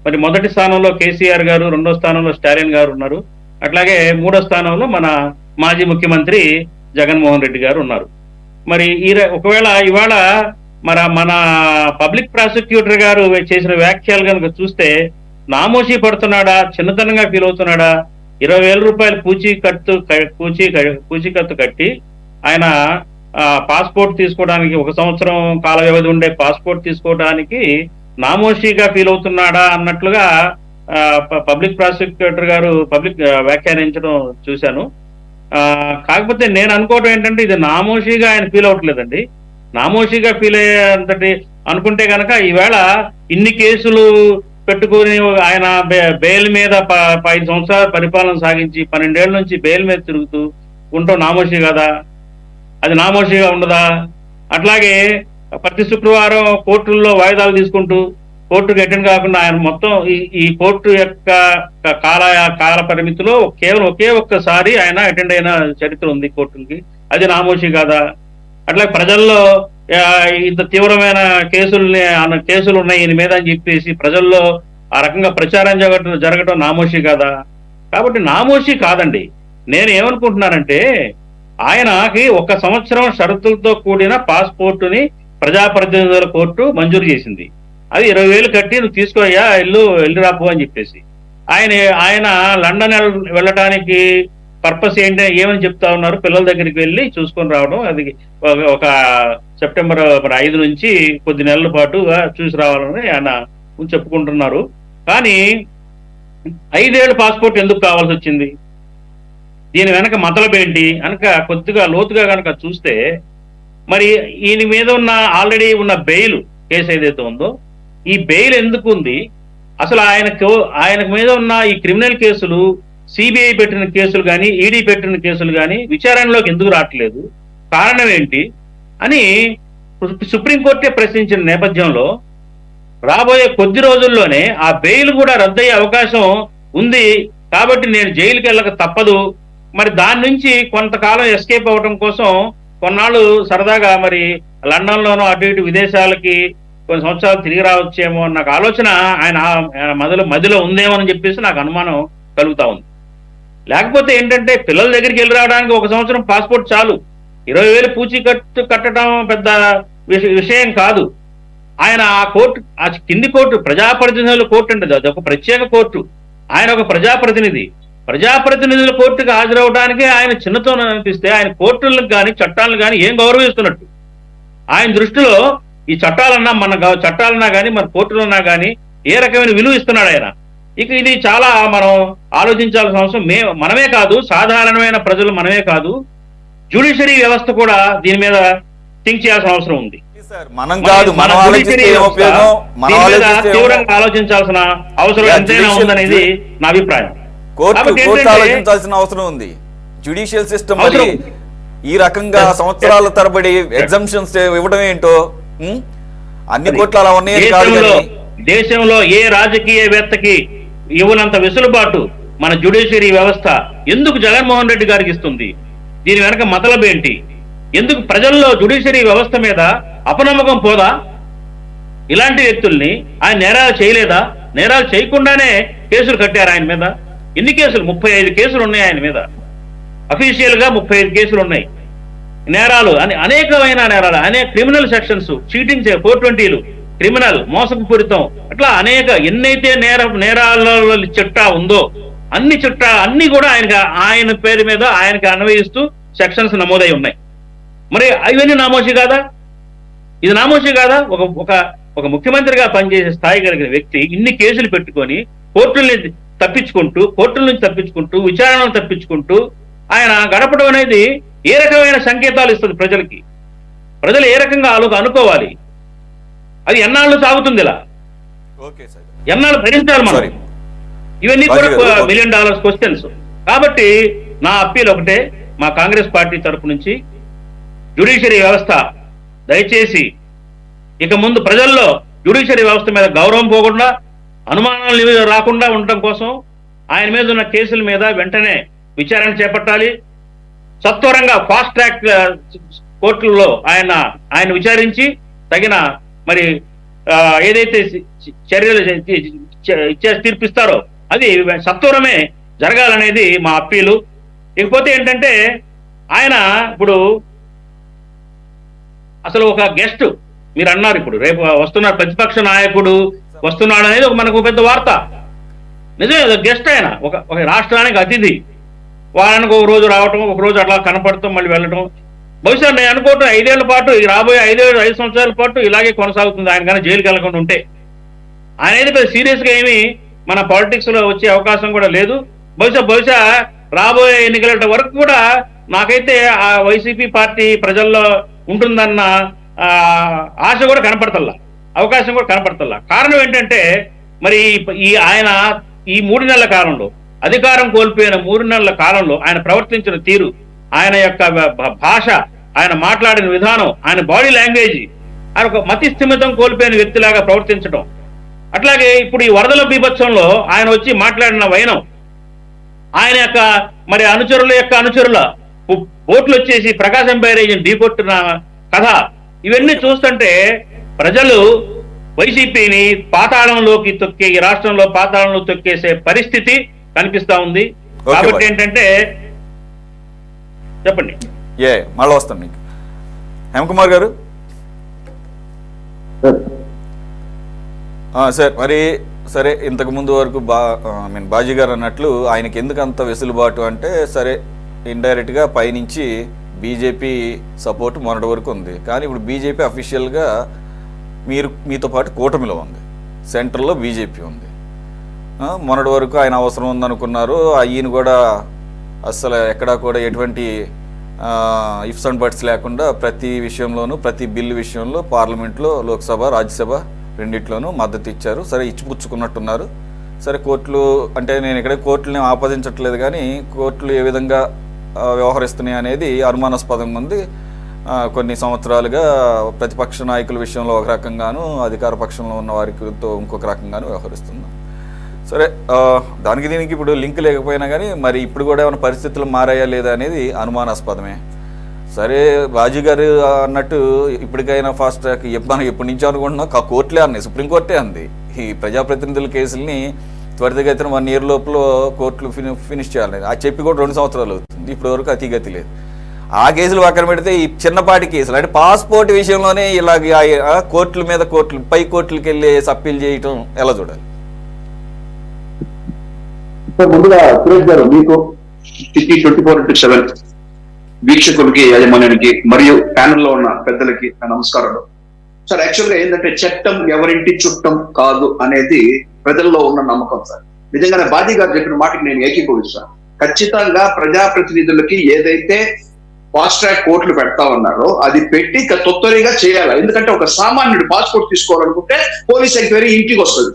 మరి మొదటి స్థానంలో కేసీఆర్ గారు, 2వ స్థానంలో స్టాలిన్ గారు ఉన్నారు. అట్లాగే 3వ స్థానంలో మన మాజీ ముఖ్యమంత్రి జగన్మోహన్ రెడ్డి గారు ఉన్నారు. మరి ఒకవేళ ఇవాళ మన పబ్లిక్ ప్రాసిక్యూటర్ గారు చేసిన వ్యాఖ్యలు కనుక చూస్తే నామోషి పడుతున్నాడా, చిన్నతనంగా ఫీల్ అవుతున్నాడా? 20,000 రూపాయలు పూచీకత్తు కట్టి ఆయన పాస్పోర్ట్ తీసుకోవడానికి, 1 సంవత్సరం కాల వ్యవధి ఉండే పాస్పోర్ట్ తీసుకోవడానికి నామోషిగా ఫీల్ అవుతున్నాడా అన్నట్లుగా పబ్లిక్ ప్రాసిక్యూటర్ గారు వ్యాఖ్యానించడం చూశాను. కాకపోతే నేను అనుకోవడం ఏంటంటే, ఇది నామోషిగా ఆయన ఫీల్ అవ్వట్లేదండి. నామోషిగా ఫీల్ అయ్యేంతటి అనుకుంటే కనుక ఈవేళ ఇన్ని కేసులు పెట్టుకుని ఆయన బెయిల్ మీద 5 సంవత్సరాల పరిపాలన సాగించి 12 ఏళ్ల నుంచి బెయిల్ మీద తిరుగుతూ ఉండటం నామోషి కదా? అది నామోషిగా ఉండదా? అట్లాగే ప్రతి శుక్రవారం కోర్టుల్లో వాయిదాలు తీసుకుంటూ కోర్టుకు అటెండ్ కాకుండా ఆయన మొత్తం ఈ కోర్టు యొక్క కాల పరిమితిలో కేవలం ఒకే ఒక్కసారి ఆయన అటెండ్ అయిన చరిత్ర ఉంది కోర్టులకి. అది నామోషి కాదా? అట్లా ప్రజల్లో ఇంత తీవ్రమైన కేసులు ఉన్నాయి ఈయన మీద అని చెప్పేసి ప్రజల్లో ఆ రకంగా ప్రచారం జరగటం నామోషి కాదా? కాబట్టి నామోషి కాదండి. నేను ఏమనుకుంటున్నానంటే, ఆయనకి 1 సంవత్సరం షరతులతో కూడిన పాస్పోర్టుని ప్రజాప్రతినిధుల కోర్టు మంజూరు చేసింది. అది 20,000 కట్టి నువ్వు తీసుకోయ్యా, వెళ్ళి రాపో అని చెప్పేసి. ఆయన లండన్ వెళ్ళటానికి పర్పస్ ఏమని చెప్తా ఉన్నారు? పిల్లల దగ్గరికి వెళ్ళి చూసుకొని రావడం, అది ఒక సెప్టెంబర్ 5 నుంచి కొద్ది నెలల పాటు చూసి రావాలని ఆయన చెప్పుకుంటున్నారు. కానీ 5 ఏళ్ళ పాస్పోర్ట్ ఎందుకు కావాల్సి వచ్చింది? దీని వెనక మతలబ్ ఏంటి కనుక కొద్దిగా లోతుగా కనుక చూస్తే, మరి ఈయన మీద ఉన్న ఆల్రెడీ ఉన్న బెయిల్ కేసు ఏదైతే ఉందో ఈ బెయిల్ ఎందుకు ఉంది, అసలు ఆయనకు మీద ఉన్న ఈ క్రిమినల్ కేసులు, సిబిఐ పెట్టిన కేసులు కానీ ఈడీ పెట్టిన కేసులు కానీ విచారణలోకి ఎందుకు రావట్లేదు, కారణం ఏంటి అని సుప్రీంకోర్టే ప్రశ్నించిన నేపథ్యంలో రాబోయే కొద్ది రోజుల్లోనే ఆ బెయిల్ కూడా రద్దయ్యే అవకాశం ఉంది. కాబట్టి నేను జైలుకి వెళ్ళక తప్పదు, మరి దాని నుంచి కొంతకాలం ఎస్కేప్ అవ్వడం కోసం కొన్నాళ్ళు సరదాగా మరి లండన్లోనూ అటు ఇటు విదేశాలకి కొన్ని సంవత్సరాలు తిరిగి రావచ్చేమో నాకు ఆలోచన ఆయన మదిలో ఉందేమో అని చెప్పేసి నాకు అనుమానం కలుగుతా ఉంది. లేకపోతే ఏంటంటే పిల్లల దగ్గరికి వెళ్ళి రావడానికి 1 సంవత్సరం పాస్పోర్ట్ చాలు, 20,000 పూచి కట్టడం పెద్ద విషయం కాదు. ఆయన ఆ కోర్టు, ఆ కింది కోర్టు ప్రజాప్రతినిధుల కోర్టు అంటే అది ఒక ప్రత్యేక కోర్టు. ఆయన ఒక ప్రజాప్రతినిధుల కోర్టుకు హాజరవడానికి ఆయన చిన్నతనం అనిపిస్తే ఆయన కోర్టులకు కానీ చట్టాలను కానీ ఏం గౌరవిస్తున్నట్టు? ఆయన దృష్టిలో ఈ చట్టాలన్నా చట్టాలన్నా కానీ మన కోర్టులన్నా కానీ ఏ రకమైన విలువ ఇస్తున్నాడు ఆయన? ఇక ఇది చాలా మనం ఆలోచించాల్సిన అవసరం మనమే కాదు, సాధారణమైన ప్రజలు మనమే కాదు, జ్యుడిషియరీ వ్యవస్థ కూడా దీని మీద థింక్ చేయాల్సిన అవసరం ఉంది. తీవ్రంగా ఆలోచించాల్సిన అవసరం ఎంతైనా ఉందనేది నా అభిప్రాయం.
ఆలోచించాల్సిన అవసరం ఉంది. జ్యుడిషియల్ సిస్టమ్ ఈ రకంగా సంవత్సరాల తరబడి ఎగ్జామ్షన్స్ ఇవ్వడం ఏంటో, అన్ని కోట్లు అలా ఉన్నాయి కాదు.
దేశంలో ఏ రాజకీయవేత్తకి ఇవ్వనంత వెసులుబాటు మన జ్యుడిషియరీ వ్యవస్థ ఎందుకు జగన్మోహన్ రెడ్డి గారికి ఇస్తుంది? దీని వెనక మతలబు ఏంటి? ఎందుకు ప్రజల్లో జ్యుడిషియరీ వ్యవస్థ మీద అపనమ్మకం పోదా? ఇలాంటి వ్యక్తుల్ని ఆయన నేరాలు చేయలేదా? నేరాలు చేయకుండానే కేసులు కట్టారు ఆయన మీద. ఎన్ని కేసులు? 35 కేసులు ఉన్నాయి ఆయన మీద. అఫీషియల్ గా 35 కేసులు ఉన్నాయి. నేరాలు అనేకమైన నేరాలు, అనేక క్రిమినల్ సెక్షన్స్, చీటింగ్, 420లు, క్రిమినల్, మోసపూరితం, అట్లా అనేక ఎన్నైతే నేరాల చిట్టా ఉందో అన్ని కూడా ఆయన పేరు మీద ఆయనకి అన్వయిస్తూ సెక్షన్స్ నమోదై ఉన్నాయి. మరి ఇవన్నీ నామోషి కాదా? ఇది నామోషి కాదా? ఒక ముఖ్యమంత్రిగా పనిచేసే స్థాయి కలిగిన వ్యక్తి ఇన్ని కేసులు పెట్టుకొని కోర్టుల నుంచి తప్పించుకుంటూ విచారణను తప్పించుకుంటూ ఆయన గడపడం అనేది ఏ రకమైన సంకేతాలు ఇస్తుంది ప్రజలకి? ప్రజలు ఏ రకంగా అనుకోవాలి? అది ఎన్నాళ్ళు సాగుతుంది ఇలా? ఎన్నాళ్ళు భరించాలి మనం? ఇవన్నీ కూడా $1 మిలియన్ క్వశ్చన్స్. కాబట్టి నా అప్పీల్ ఒకటే, మా కాంగ్రెస్ పార్టీ తరపు నుంచి జ్యుడిషియరీ వ్యవస్థ దయచేసి ఇక ముందు ప్రజల్లో జ్యుడిషియరీ వ్యవస్థ మీద గౌరవం పోకుండా, అనుమానాలు రాకుండా ఉండటం కోసం ఆయన మీద ఉన్న కేసుల మీద వెంటనే విచారణ చేపట్టాలి. సత్వరంగా ఫాస్ట్ ట్రాక్ కోర్టుల్లో ఆయన విచారించి తగిన మరి ఏదైతే చర్యలు తీర్పిస్తారో అది సత్వరమే జరగాలనేది మా అప్పీలు. ఇకపోతే ఏంటంటే ఆయన ఇప్పుడు అసలు ఒక గెస్ట్ మీరు అన్నారు, ఇప్పుడు రేపు వస్తున్న ప్రతిపక్ష నాయకుడు వస్తున్నాడు అనేది మనకు పెద్ద వార్త. నిజమే, గెస్ట్ ఆయన ఒక రాష్ట్రానికి అతిథి. వారానికి ఒక రోజు రావటం, ఒక రోజు అట్లా కనపడటం, మళ్ళీ వెళ్ళటం. బహుశా నేను అనుకోవటం 5 ఏళ్ల పాటు, రాబోయే 5 సంవత్సరాల పాటు ఇలాగే కొనసాగుతుంది ఆయన కానీ జైలుకి వెళ్ళకుండా ఉంటే. ఆయన అయితే పెద్ద సీరియస్గా ఏమి మన పాలిటిక్స్ లో వచ్చే అవకాశం కూడా లేదు. బహుశా రాబోయే ఎన్నికల వరకు కూడా నాకైతే ఆ వైసీపీ పార్టీ ప్రజల్లో ఉంటుందన్న ఆశ కూడా కనపడతల్లా, అవకాశం కూడా కనపడతల్లా. కారణం ఏంటంటే మరి ఆయన ఈ 3 నెలల కాలంలో, అధికారం కోల్పోయిన 3 నెలల కాలంలో ఆయన ప్రవర్తించిన తీరు, ఆయన యొక్క భాష, ఆయన మాట్లాడిన విధానం, ఆయన బాడీ లాంగ్వేజ్, ఆయన ఒక మతి స్థిమితం కోల్పోయిన వ్యక్తిలాగా ప్రవర్తించడం, అట్లాగే ఇప్పుడు ఈ వరదల బీభత్సంలో ఆయన వచ్చి మాట్లాడిన వైనం, ఆయన యొక్క మరి అనుచరుల బోట్లు వచ్చేసి ప్రకాశం బ్యారేజీని ఢీకొట్టిన కథ, ఇవన్నీ చూస్తుంటే ప్రజలు వైసీపీని పాతాళంలోకి తొక్కే, ఈ రాష్ట్రంలో పాతాళంలో తొక్కేసే పరిస్థితి కనిపిస్తా ఉంది. కాబట్టి ఏంటంటే చెప్పండి.
మళ్ళీ వస్తాం మీకు. హేమకుమార్ గారు. సార్, మరి సరే, ఇంతకు ముందు వరకు బాజీ గారు అన్నట్లు ఆయనకి ఎందుకు అంత వెసులుబాటు అంటే, సరే ఇండైరెక్ట్గా పైనుంచి బీజేపీ సపోర్ట్ మొన్నటి వరకు ఉంది. కానీ ఇప్పుడు బీజేపీ అఫీషియల్గా మీతో పాటు కూటమిలో ఉంది, సెంట్రల్లో బీజేపీ ఉంది. మొన్నటి వరకు ఆయన అవసరం ఉందనుకున్నారు. ఈయన కూడా అస్సలు ఎక్కడా కూడా ఎటువంటి ఇఫ్స్ అండ్ బట్స్ లేకుండా ప్రతి విషయంలోనూ, ప్రతి బిల్లు విషయంలో పార్లమెంట్లో, లోక్సభ, రాజ్యసభ రెండిట్లోనూ మద్దతు ఇచ్చారు. సరే, ఇచ్చిపుచ్చుకున్నట్టున్నారు. సరే, కోర్టులు అంటే నేను ఇక్కడ కోర్టులని ఆపాదించట్లేదు, కానీ కోర్టులు ఏ విధంగా వ్యవహరిస్తున్నాయి అనేది అనుమానాస్పదంగా ఉంది. కొన్ని సంవత్సరాలుగా ప్రతిపక్ష నాయకుల విషయంలో ఒక రకంగాను, అధికార పక్షంలో ఉన్న వారితో ఇంకొక రకంగాను వ్యవహరిస్తున్నాం. సరే, దానికి దీనికి ఇప్పుడు లింక్ లేకపోయినా కానీ మరి ఇప్పుడు కూడా ఏమైనా పరిస్థితులు మారాయా లేదా అనేది అనుమానాస్పదమే. సరే, రాజు గారు అన్నట్టు ఇప్పటికైనా ఫాస్ట్ ట్రాక్ మనం ఎప్పటి నుంచో అనుకుంటున్నాం, కోర్టులే అన్నాయి, సుప్రీంకోర్టే అంది ఈ ప్రజాప్రతినిధుల కేసుల్ని త్వరితగతిన 1 year లోపల కోర్టులు ఫినిష్ చేయాలి. అది చెప్పి కూడా 2 సంవత్సరాలు అవుతుంది, ఇప్పటి వరకు అతిగతి లేదు. ఆ కేసులు పక్కన పెడితే ఈ చిన్నపాటి కేసులు అంటే పాస్పోర్ట్ విషయంలోనే ఇలాగ కోర్టుల మీద కోర్టులు, పై కోర్టులకు వెళ్ళి అప్పీల్ చేయటం ఎలా చూడాలి?
ముందుగా సురేష్ గారు, మీకు సిటీ 24/7 వీక్షకులకి, యాజమాన్యానికి మరియు ప్యానెల్లో ఉన్న పెద్దలకి నమస్కారాలు. సార్, యాక్చువల్ గా ఏంటంటే చట్టం ఎవరింటి చుట్టం కాదు అనేది ప్రజల్లో ఉన్న నమ్మకం సార్. నిజంగానే బాజీ గారు చెప్పిన మాటకి నేను ఏకీభవిస్తాను. ఖచ్చితంగా ప్రజాప్రతినిధులకి ఏదైతే ఫాస్ట్ ట్రాక్ కోర్టులు పెడతా ఉన్నారో అది పెట్టి తొత్తరిగా చేయాలి. ఎందుకంటే ఒక సామాన్యుడు పాస్పోర్ట్ తీసుకోవాలనుకుంటే పోలీస్ ఎంక్వైరీ ఇంటికి వస్తుంది.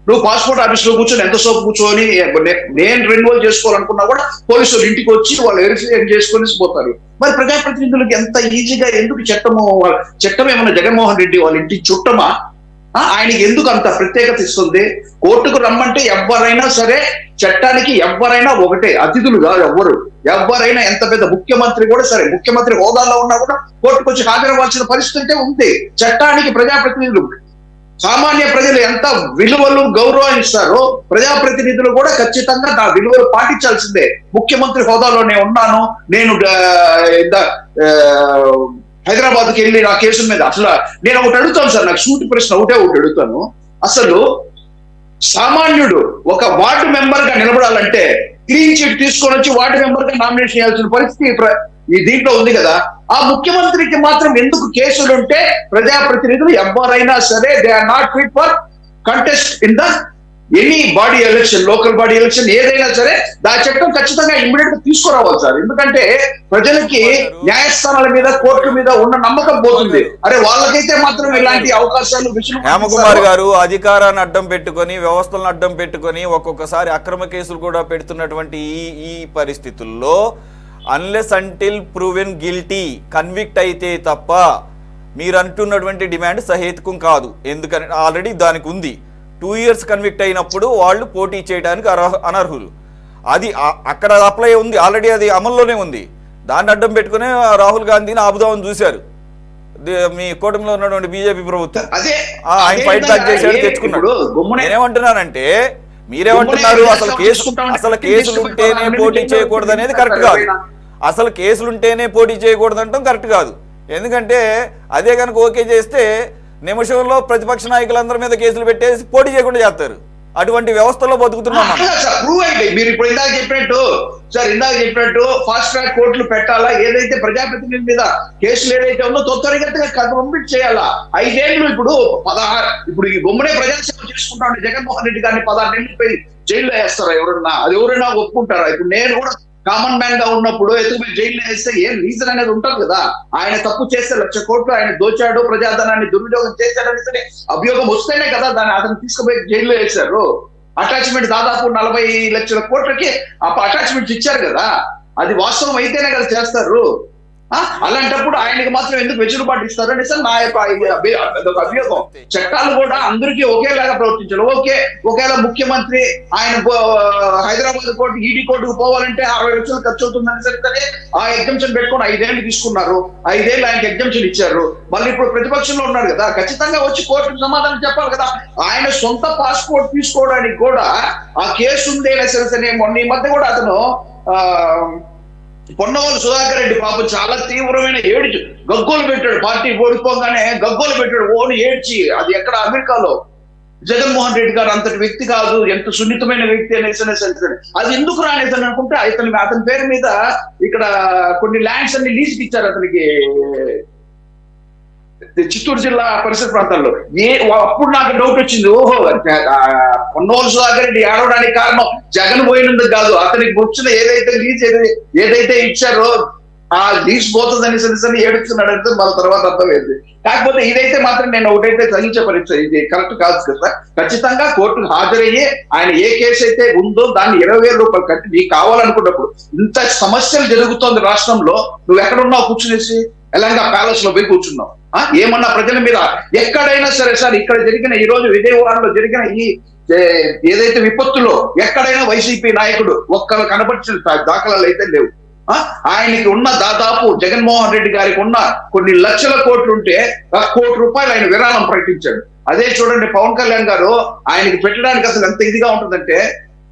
నువ్వు పాస్పోర్ట్ ఆఫీస్ లో కూర్చొని ఎంతసేపు కూర్చొని నేను రెన్యువల్ చేసుకోవాలనుకున్నా కూడా పోలీసులు ఇంటికి వచ్చి వాళ్ళు వెరిఫై చేసుకొని పోతారు. మరి ప్రజాప్రతినిధులకు ఎంత ఈజీగా ఎందుకు చట్టం ఏమన్నా జగన్మోహన్ రెడ్డి వాళ్ళ ఇంటి చుట్టమా? ఆయనకి ఎందుకు అంత ప్రత్యేకత ఇస్తుంది? కోర్టుకు రమ్మంటే ఎవరైనా సరే, చట్టానికి ఎవరైనా ఒకటే, అతిథులు కాదు ఎవరైనా ఎంత పెద్ద ముఖ్యమంత్రి కూడా సరే, ముఖ్యమంత్రి హోదాలో ఉన్నా కూడా కోర్టుకు వచ్చి హాజరవ్వాల్సిన పరిస్థితి ఉంది. చట్టానికి ప్రజాప్రతినిధులు, సామాన్య ప్రజలు ఎంత విలువలు గౌరవాన్ని ఇస్తారో ప్రజాప్రతినిధులు కూడా ఖచ్చితంగా నా విలువలు పాటించాల్సిందే. ముఖ్యమంత్రి హోదాలోనే ఉన్నాను నేను, హైదరాబాద్కి వెళ్ళి నా కేసు మీద అసలు నేను ఒకటి అడుగుతాను సార్, నాకు సూటి ప్రశ్న ఒకటి అడుగుతాను. అసలు సామాన్యుడు ఒక వార్డు మెంబర్ గా నిలబడాలంటే క్లీన్ చిట్ తీసుకొని వచ్చి వార్డు మెంబర్ గా నామినేషన్ చేయాల్సిన పరిస్థితి ఈ దీంట్లో ఉంది కదా. ఆ ముఖ్యమంత్రికి మాత్రం ఎందుకు కేసులు ఉంటే ప్రజాప్రతినిధులు ఎవరైనా సరే they are not fit for contest in the any body election, local body election ఏదైనా సరే దాని చట్టం ఖచ్చితంగా ఇమ్మీడియట్ గా తీసుకురావాలి సార్. ఎందుకంటే ప్రజలకి న్యాయస్థానాల మీద, కోర్టుల మీద ఉన్న నమ్మకం పోతుంది. అరే వాళ్ళకైతే మాత్రం ఇలాంటి అవకాశాలు
హేమకుమార్ గారు అధికారాన్ని అడ్డం పెట్టుకొని, వ్యవస్థలను అడ్డం పెట్టుకొని ఒక్కొక్కసారి అక్రమ కేసులు కూడా పెడుతున్నటువంటి ఈ పరిస్థితుల్లో unless until proven guilty, convict అయితే తప్ప మీరు అంటున్నటువంటి డిమాండ్ సహేతుకం కాదు. ఎందుకని ఆల్రెడీ దానికి ఉంది. 2 years కన్విక్ట్ అయినప్పుడు వాళ్ళు పోటీ చేయడానికి అనర్హులు. అది అక్కడ అప్లై ఉంది, ఆల్రెడీ అది అమల్లోనే ఉంది. దాన్ని అడ్డం పెట్టుకునే రాహుల్ గాంధీని ఆపుదామని చూశారు మీ కూటమిలో ఉన్నటువంటి బీజేపీ ప్రభుత్వం. ఆయన ఫైట్ బ్యాక్ చేశాడు, తెచ్చుకున్నాడు. నేనేమంటున్నానంటే మీరేమంటున్నారు, అసలు కేసులు ఉంటేనే పోటీ చేయకూడదు అనేది కరెక్ట్ కాదు. అసలు కేసులుంటేనే పోటీ చేయకూడదు అంటాం కరెక్ట్ కాదు. ఎందుకంటే అదే కనుక ఓకే చేస్తే నిమిషంలో ప్రతిపక్ష నాయకులందరి మీద కేసులు పెట్టేసి పోటీ చేయకుండా చేస్తారు. అటువంటి వ్యవస్థలో బతుకుతున్నాం.
మీరు ఇప్పుడు ఇందాక చెప్పినట్టు ఫాస్ట్ ట్రాక్ కోర్టులు పెట్టాలా, ఏదైతే ప్రజాప్రతినిధుల మీద కేసులు ఏదైతే ఉందో తొందరగా కంప్లీట్ చేయాలా. 5 ఏళ్ళు ఇప్పుడు 16 ఇప్పుడు ఈ బొమ్మనే ప్రజాసేవ చేసుకుంటా ఉంటే జగన్మోహన్ రెడ్డి గారిని 16 ఏళ్ళు పోయి జైల్లో వేస్తారా ఎవరన్నా? అది ఎవరైనా ఒప్పుకుంటారా? ఇప్పుడు నేను కూడా కామన్ మ్యాన్ గా ఉన్నప్పుడు ఎత్తుకుపోయి జైల్లో వేస్తే ఏం రీజన్ అనేది ఉంటుంది కదా. ఆయన తప్పు చేస్తే 1,00,000 కోట్లు ఆయన దోచాడు, ప్రజాధనాన్ని దుర్వినియోగం చేశాడని సరే అభియోగం వస్తేనే కదా దాన్ని అతను తీసుకుపోయి జైల్లో వేశారు. అటాచ్మెంట్ దాదాపు 40 లక్షల కోట్లకి అటాచ్మెంట్ ఇచ్చారు కదా. అది వాస్తవం అయితేనే కదా చేస్తారు. అలాంటప్పుడు ఆయనకి మాత్రం ఎందుకు వెసులుబాటు ఇస్తారు అంటే సార్ నా యొక్క అభియోగం. చట్టాలు కూడా అందరికీ ఒకేలాగా ప్రవర్తించాలి. ఒకేలా ముఖ్యమంత్రి ఆయన హైదరాబాద్ కోర్టు, ఈడీ కోర్టుకు పోవాలంటే 60 లక్షలు ఖర్చు అవుతుందని సరే ఆ ఎగ్జంప్షన్ పెట్టుకొని 5 ఏళ్ళు తీసుకున్నారు. 5 ఏళ్ళు ఆయనకి ఎగ్జంప్షన్ ఇచ్చారు. మళ్ళీ ఇప్పుడు ప్రతిపక్షంలో ఉన్నారు కదా, ఖచ్చితంగా వచ్చి కోర్టుకు సమాధానం చెప్పాలి కదా. ఆయన సొంత పాస్పోర్ట్ తీసుకోవడానికి కూడా ఆ కేసు ఉంది సరే. మొన్న ఈ మధ్య కూడా అతను పొన్నవోలు సుధాకర్ రెడ్డి పాపం చాలా తీవ్రమైన ఏడ్చి గగ్గోలు పెట్టాడు. పార్టీ ఓడిపోగానే గగ్గోలు పెట్టాడు, ఓని ఏడ్చి. అది ఎక్కడ? అమెరికాలో. జగన్మోహన్ రెడ్డి గారు అంతటి వ్యక్తి కాదు, ఎంత సున్నితమైన వ్యక్తి అనేసి అది ఎందుకు రానేదని అనుకుంటే అతని పేరు మీద ఇక్కడ కొన్ని ల్యాండ్స్ అన్ని లీజుకి ఇచ్చారు అతనికి చిత్తూరు జిల్లా పరిసర ప్రాంతాల్లో. అప్పుడు నాకు డౌట్ వచ్చింది, ఓహో పొన్నవోలు సుధాకర్ రెడ్డి ఏడవడానికి కారణం జగన్ పోయినందుకు కాదు, అతనికి వచ్చిన ఏదైతే లీజ్ ఏదైతే ఇచ్చారో ఆ లీజ్ పోతుంది అనేసి ఏడుస్తున్నాడు అంటే మన తర్వాత అర్థమైంది. కాకపోతే ఇదైతే మాత్రం నేను ఒకటైతే సహించే పరిస్థితి, ఇది కరెక్ట్ కాదు కదా. ఖచ్చితంగా కోర్టుకు హాజరయ్యి ఆయన ఏ కేసు అయితే ఉందో దాన్ని 20,000 రూపాయలు కట్టి నీకు కావాలనుకున్నప్పుడు, ఇంత సమస్యలు జరుగుతోంది రాష్ట్రంలో, నువ్వు ఎక్కడున్నావు కూర్చునేసి? ఎలాగా ప్యాలెస్ లో పోయి కూర్చున్నావు? ఏమన్నా ప్రజల మీద ఎక్కడైనా సరే సార్, ఇక్కడ జరిగిన ఈ రోజు విజయవాడలో జరిగిన ఈ ఏదైతే విపత్తులో ఎక్కడైనా వైసీపీ నాయకుడు ఒక్కరు కనపరిచిన దాఖలాలు అయితే లేవు. ఆయనకి ఉన్న దాదాపు జగన్మోహన్ రెడ్డి గారికి ఉన్న కొన్ని లక్షల కోట్లు ఉంటే 1 కోటి రూపాయలు ఆయన విరాళం ప్రకటించాడు. అదే చూడండి పవన్ కళ్యాణ్ గారు ఆయనకి పెట్టడానికి అసలు ఎంత ఇదిగా ఉంటుందంటే,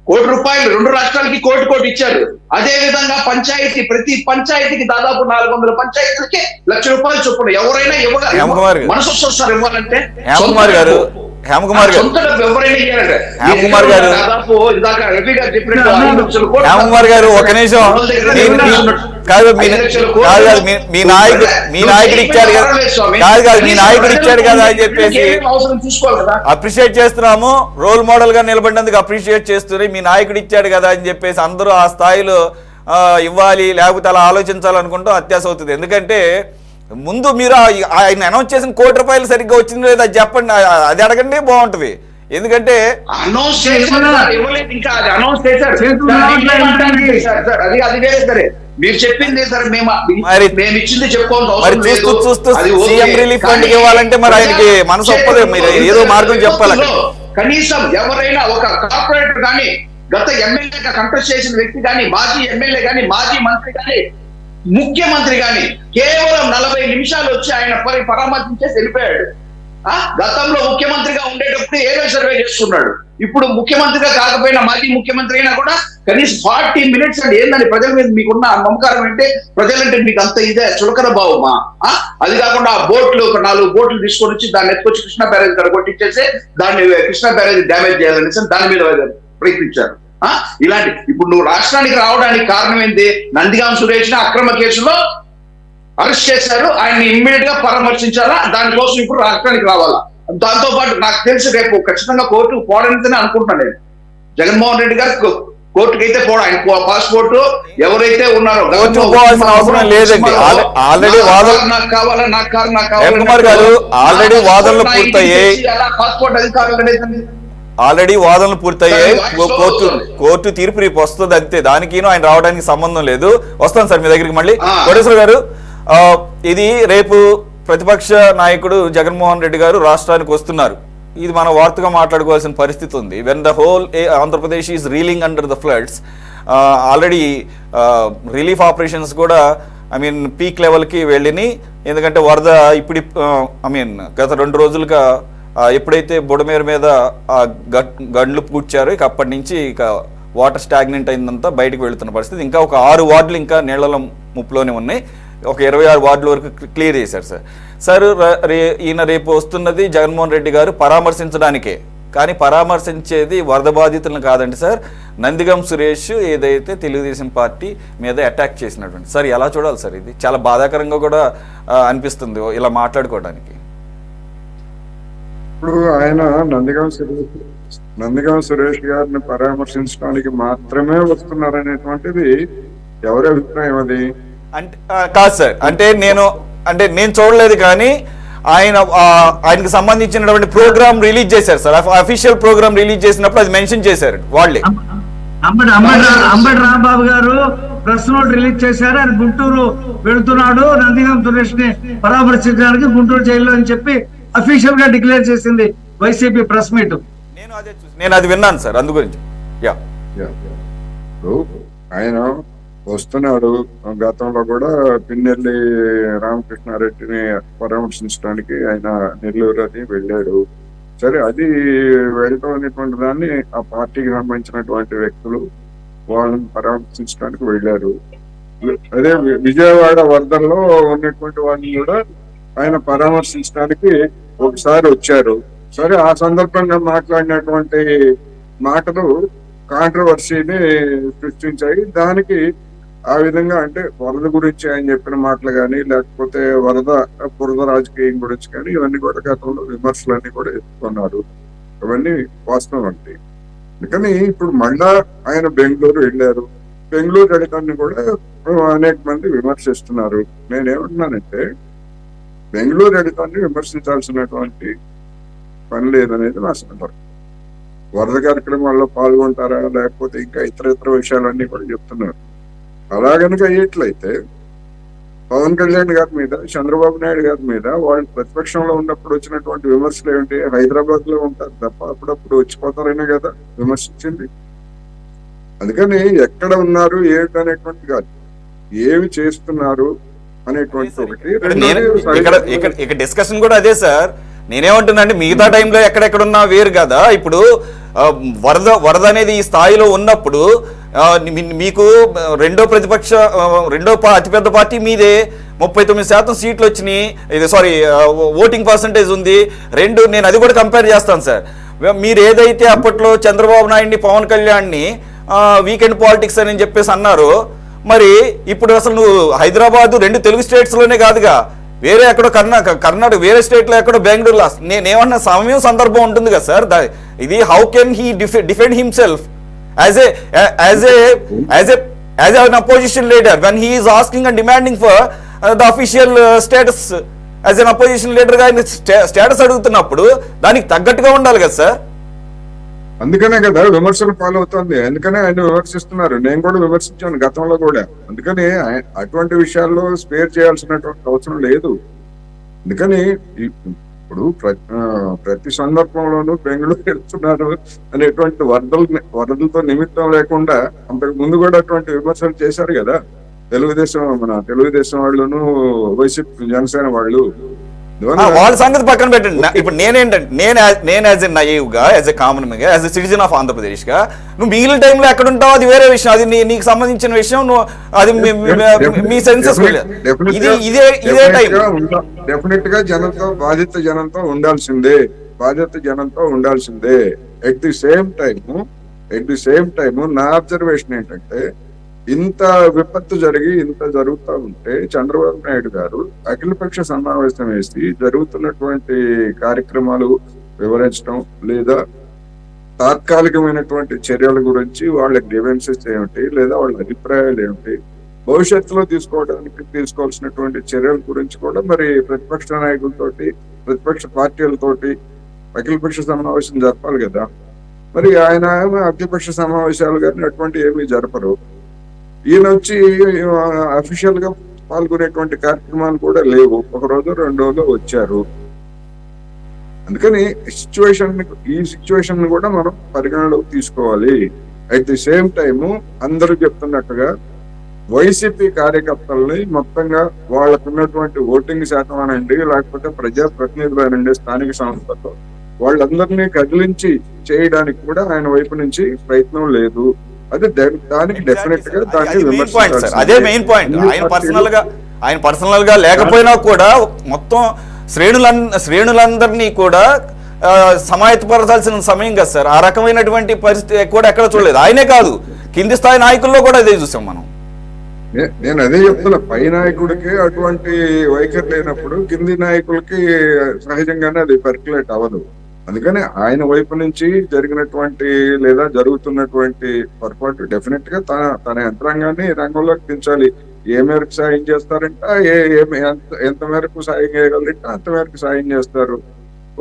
1 కోటి రూపాయలు 2 రాష్ట్రాలకి కోటి ఇచ్చాడు. అదే విధంగా పంచాయతీ, ప్రతి పంచాయతీకి దాదాపు 400 పంచాయతీలకి 1,00,000 రూపాయలు చొప్పున ఎవరైనా ఇవ్వగలరు. మనసు వస్తుంది సార్ ఇవ్వాలంటే.
హేమకుమార్ గారు
సొంత డబ్బు ఎవరైనా ఇవ్వాలంటే దాదాపు ఇందాక రవి గారు చెప్పినట్టు 5 లక్షల కోట్లు.
హేమకుమార్ గారు ఒక నిమిషం, కాదు మీ నాయకుడు ఇచ్చాడు కదా, కాదు మీ నాయకుడు ఇచ్చాడు కదా అని చెప్పేసి అప్రిషియేట్ చేస్తున్నాము. రోల్ మోడల్ గా నిలబడినందుకు అప్రిషియేట్ చేస్తుంది. మీ నాయకుడు ఇచ్చాడు కదా అని చెప్పేసి అందరూ ఆ స్థాయిలో ఇవ్వాలి, లేకపోతే అలా ఆలోచించాలనుకుంటూ అత్యాశ అవుతుంది. ఎందుకంటే ముందు మీరు ఆయన అనౌన్స్ చేసిన 1 కోటి రూపాయలు సరిగ్గా వచ్చింది లేదా చెప్పండి, అది అడగండి, బాగుంటది. ఎందుకంటే
మీరు చెప్పింది సరే, మేము ఇచ్చింది
మరి చూస్తూ సీఎం రిలీఫ్ ఫండ్ ఇవ్వాలంటే మరి ఆయనకి మనసు ఒప్పదు, మీరు ఏదో మార్గం చెప్పాలి.
కనీసం ఎవరైనా ఒక కార్పొరేటర్ కానీ, గత ఎమ్మెల్యేగా కంటెస్ట్ చేసిన వ్యక్తి కానీ, మాజీ ఎమ్మెల్యే కానీ, మాజీ మంత్రి కానీ, ముఖ్యమంత్రి గాని కేవలం 40 నిమిషాలు వచ్చి ఆయన పరామర్శించేసి వెళ్ళిపోయాడు. గతంలో ముఖ్యమంత్రిగా ఉండేటప్పుడు ఏదో సర్వే చేసుకున్నాడు. ఇప్పుడు ముఖ్యమంత్రిగా కాకపోయినా, మాజీ ముఖ్యమంత్రి అయినా కూడా కనీసం 40 మినిట్స్ అంటే ఏందని ప్రజల మీద మీకున్న నమ్మకారం అంటే, ప్రజలంటే మీకు అంత ఇదే చులకన భావమా? అది కాకుండా ఆ బోట్లు, ఒక 4 బోట్లు తీసుకొని వచ్చి దాన్ని ఎత్తుకొచ్చి కృష్ణా బ్యారేజ్ దగ్గర కొట్టించేసి దాన్ని కృష్ణా బ్యారేజ్ డ్యామేజ్ చేయాలనేసి దాని మీద ప్రయత్నించారు. ఇలాంటి ఇప్పుడు నువ్వు రాష్ట్రానికి రావడానికి కారణం ఏంటి? నందిగాం సురేష్ అక్రమ కేసులో అరెస్ట్ చేశారు, ఆయన్ని ఇమ్మీడియట్ గా పరామర్శించాలా, దానికోసం ఇప్పుడు రాష్ట్రానికి రావాలా. దాంతో పాటు నాకు తెలిసి రేపు ఖచ్చితంగా కోర్టుకు పోవడానికనే అనుకుంటున్నాను నేను. జగన్మోహన్ రెడ్డి గారు కోర్టుకి అయితే పోవడం, ఆయన పాస్పోర్ట్ ఎవరైతే ఉన్నారో
అవసరం లేదండి. ఆల్రెడీ
నాకు కావాలా, నాకు కావాలి, నాకు
ఆల్రెడీ వాదనలు పూర్తయ్యాయి,
పాస్పోర్ట్ అధికారులు అనేది
ఆల్రెడీ వాదనలు పూర్తయ్యాయి. కోర్టు తీర్పు రేపు వస్తుంది అంతే, దానికి ఆయన రావడానికి సంబంధం లేదు. వస్తాను సార్ మీ దగ్గరికి మళ్ళీ. కోటేశ్వర గారు, ఇది రేపు ప్రతిపక్ష నాయకుడు జగన్మోహన్ రెడ్డి గారు రాష్ట్రానికి వస్తున్నారు. ఇది మన వార్తగా మాట్లాడుకోవాల్సిన పరిస్థితి ఉంది. When the whole Andhra Pradesh is reeling under the floods, already relief operations కూడా పీక్ లెవెల్కి వెళ్ళినాయి. ఎందుకంటే వరద ఇప్పుడు గత 2 రోజులుగా ఎప్పుడైతే బుడమేరు మీద ఆ గండ్లు పూడ్చారో ఇక అప్పటి నుంచి ఇక వాటర్ స్టాగ్నెంట్ అయిందంతా బయటకు వెళుతున్న పరిస్థితి. ఇంకా ఒక 6 వార్డులు ఇంకా నీళ్ల ముప్పులోనే ఉన్నాయి. ఒక 26 వార్డుల వరకు క్లియర్ చేశారు సార్. ఈయన రేపు వస్తున్నది జగన్మోహన్ రెడ్డి గారు పరామర్శించడానికే, కానీ పరామర్శించేది వరద బాధితులను కాదండి సార్, నందిగం సురేష్ ఏదైతే తెలుగుదేశం పార్టీ మీద అటాక్ చేసినటువంటి. సార్ ఎలా చూడాలి సార్? ఇది చాలా బాధాకరంగా కూడా అనిపిస్తుంది ఇలా మాట్లాడుకోవడానికి.
ఇప్పుడు ఆయన నందిగం సురేష్ గారిని పరామర్శించడానికి మాత్రమే వస్తున్నారనేటువంటిది ఎవరి అభిప్రాయం? అది
అంటే కాదు సార్, నేను చూడలేదు, కానీ ఆయనకు సంబంధించినటువంటి ప్రోగ్రామ్ రిలీజ్ చేశారు సార్. అఫీషియల్ ప్రోగ్రామ్ రిలీజ్ చేసినప్పుడు అది మెన్షన్ చేశారు వాళ్ళే.
అంబటి రాంబాబు గారు ప్రెస్ నోట్ రిలీజ్ చేశారు. ఆయన గుంటూరు వెళుతున్నాడు నందిగం సురేష్ ని పరామర్శించడానికి గుంటూరు జైల్లో అని చెప్పి అఫీషియల్ గా డిక్లేర్ చేసింది వైసీపీ ప్రెస్ మీట్.
నేను అది విన్నాను సార్, అందు గురించి.
ఆయన వస్తున్నాడు. గతంలో కూడా పిన్నెల్లి రామకృష్ణారెడ్డిని పరామర్శించడానికి ఆయన నెల్లూరు అది వెళ్ళాడు. సరే, అది వెళ్ళటం అనేటువంటి దాన్ని ఆ పార్టీకి సంబంధించినటువంటి వ్యక్తులు వాళ్ళని పరామర్శించడానికి వెళ్ళారు. అదే విజయవాడ వరదల్లో ఉన్నటువంటి వాళ్ళని కూడా ఆయన పరామర్శించడానికి ఒకసారి వచ్చారు. సరే, ఆ సందర్భంగా మాట్లాడినటువంటి మాటలు కాంట్రవర్సీని సృష్టించాయి. దానికి ఆ విధంగా అంటే వరద గురించి ఆయన చెప్పిన మాటలు కానీ, లేకపోతే బురద రాజకీయం గురించి కానీ, ఇవన్నీ కూడా గతంలో విమర్శలన్నీ కూడా ఎత్తుకున్నారు. ఇవన్నీ వాస్తవం అండి. అందుకని ఇప్పుడు మళ్ళా ఆయన బెంగళూరు వెళ్ళారు. బెంగళూరు వెళ్ళడాన్ని కూడా అనేక మంది విమర్శిస్తున్నారు. నేనేమంటున్నానంటే బెంగళూరు ఎడితాన్ని విమర్శించాల్సినటువంటి పని లేదనేది నా సందర్భం. వరద కార్యక్రమాల్లో పాల్గొంటారా లేకపోతే ఇంకా ఇతర విషయాలన్నీ కూడా చెప్తున్నారు. అలా కనుక అయ్యేట్లయితే పవన్ కళ్యాణ్ గారి మీద, చంద్రబాబు నాయుడు గారి మీద వాళ్ళు ప్రతిపక్షంలో ఉన్నప్పుడు వచ్చినటువంటి విమర్శలు ఏమిటి? హైదరాబాద్ లో ఉంటారు తప్ప అప్పుడప్పుడు వచ్చిపోతారనే కదా విమర్శించింది. అందుకని ఎక్కడ ఉన్నారు ఏంటి అనేటువంటి కాదు, ఏమి చేస్తున్నారు అనేటువంటి ఒకటి.
ఇక్కడ డిస్కషన్ కూడా అదే సార్. నేనేమంటున్నా అంటే మిగతా టైంలో ఎక్కడెక్కడున్నా వేరు కదా. ఇప్పుడు వరద అనేది ఈ స్థాయిలో ఉన్నప్పుడు మీకు రెండో అతిపెద్ద పార్టీ మీదే 39% సీట్లు వచ్చినాయి. ఇది సారీ ఓటింగ్ పర్సంటేజ్ ఉంది. నేను అది కూడా కంపేర్ చేస్తాను సార్. మీరు ఏదైతే అప్పట్లో చంద్రబాబు నాయుడిని, పవన్ కళ్యాణ్ని వీకెండ్ పాలిటిక్స్ అని చెప్పేసి అన్నారు, మరి ఇప్పుడు అసలు నువ్వు హైదరాబాద్ 2 తెలుగు స్టేట్స్ లోనే కాదుగా, వేరే ఎక్కడో కర్ణాటక వేరే స్టేట్ లో ఎక్కడో బెంగళూరులో నేనేమన్నా సమయం సందర్భం ఉంటుంది కదా సార్. ఇది how can he defend himself as an opposition leader when he is asking and demanding for the official status as an opposition leader గా స్టేటస్ అడుగుతున్నప్పుడు దానికి తగ్గట్టుగా ఉండాలి కదా సార్.
అందుకనే కదా విమర్శలు ఫాలో అవుతుంది. అందుకనే ఆయన విమర్శిస్తున్నారు. నేను కూడా విమర్శించాను గతంలో కూడా. అందుకని అటువంటి విషయాల్లో స్పేర్ చేయాల్సినటువంటి అవసరం లేదు. అందుకని ఇప్పుడు ప్రతి సందర్భంలోనూ బెంగళూరు వెళ్తున్నారు అనేటువంటి వరదలతో నిమిత్తం లేకుండా అంతకు ముందు కూడా అటువంటి విమర్శలు చేశారు కదా తెలుగుదేశం వాళ్ళను, వైసీపీ, జనసేన వాళ్ళు.
వాళ్ళ సంగతి పక్కన పెట్టండి. ఇప్పుడు నేనేంటంటే నేను యాజ్ ఎ నైవ్ గా, యాజ్ ఎ కామన్ గా, as a citizen of Andhra Pradesh గా, నువ్వు మిగిలిన టైంలో ఎక్కడ ఉంటావు అది వేరే విషయం. అది నీకు సంబంధించిన విషయం. అది మీ సెన్సెస్ ఇదే టైం.
డెఫినెట్ గా బాధిత జనంతో ఉండాల్సిందే. ఎట్ ది సేమ్ టైము నా అబ్జర్వేషన్ ఏంటంటే, ఇంత విపత్తు జరిగి ఇంత జరుగుతూ ఉంటే చంద్రబాబు నాయుడు గారు అఖిలపక్ష సమావేశం వేసి జరుగుతున్నటువంటి కార్యక్రమాలు వివరించడం, లేదా తాత్కాలికమైనటువంటి చర్యల గురించి వాళ్ళ గ్రీవెన్సెస్ ఏమిటి, లేదా వాళ్ళ అభిప్రాయాలు ఏమిటి, భవిష్యత్తులో తీసుకోవాల్సినటువంటి చర్యల గురించి కూడా మరి ప్రతిపక్ష నాయకులతోటి, ప్రతిపక్ష పార్టీలతోటి అఖిలపక్ష సమావేశం జరపాలి కదా. మరి ఆయన అఖిలపక్ష సమావేశాలు కానీ అటువంటి ఏమీ జరపరు. ఈయన వచ్చి అఫీషియల్ గా పాల్గొనేటువంటి కార్యక్రమాలు కూడా లేవు. 1 రోజు 2 రోజులు వచ్చారు. అందుకని ఈ సిచ్యువేషన్ కూడా మనం పరిగణలోకి తీసుకోవాలి. అట్ ది సేమ్ టైము అందరూ చెప్తున్నట్టుగా వైసీపీ కార్యకర్తల్ని మొత్తంగా వాళ్ళకున్నటువంటి ఓటింగ్ శాతం అనండి, లేకపోతే ప్రజాప్రతినిధులు అనండి, స్థానిక సంస్థల్లో వాళ్ళందరినీ కదిలించి చేయడానికి కూడా ఆయన వైపు నుంచి ప్రయత్నం లేదు. అదే దానికి డెఫినెట్ గా
అదే మెయిన్ పాయింట్. ఆయన పర్సనల్ గా లేకపోయినా కూడా మొత్తం శ్రేణులందరినీ కూడా సమాయత్తపరచాల్సిన సమయం కదా సార్. ఆ రకమైనటువంటి పరిస్థితి కూడా ఎక్కడ చూడలేదు. ఆయనే కాదు, కింది స్థాయి నాయకుల్లో కూడా అదే చూసాం మనం.
నేను అదే చెప్తున్నా, పై నాయకుడికి అటువంటి వైఖరి లేనప్పుడు కింది నాయకులకి సహజంగానే అది పర్క్యులేట్ అవ్వదు. అందుకని ఆయన వైపు నుంచి జరిగినటువంటి లేదా జరుగుతున్నటువంటి పొరపాటు డెఫినెట్ గా తన యంత్రాంగాన్ని రంగంలోకి దించాలి. ఏ మేరకు సాయం చేస్తారంటే ఎంత మేరకు సాయం చేయగలరంటే అంత మేరకు సాయం చేస్తారు.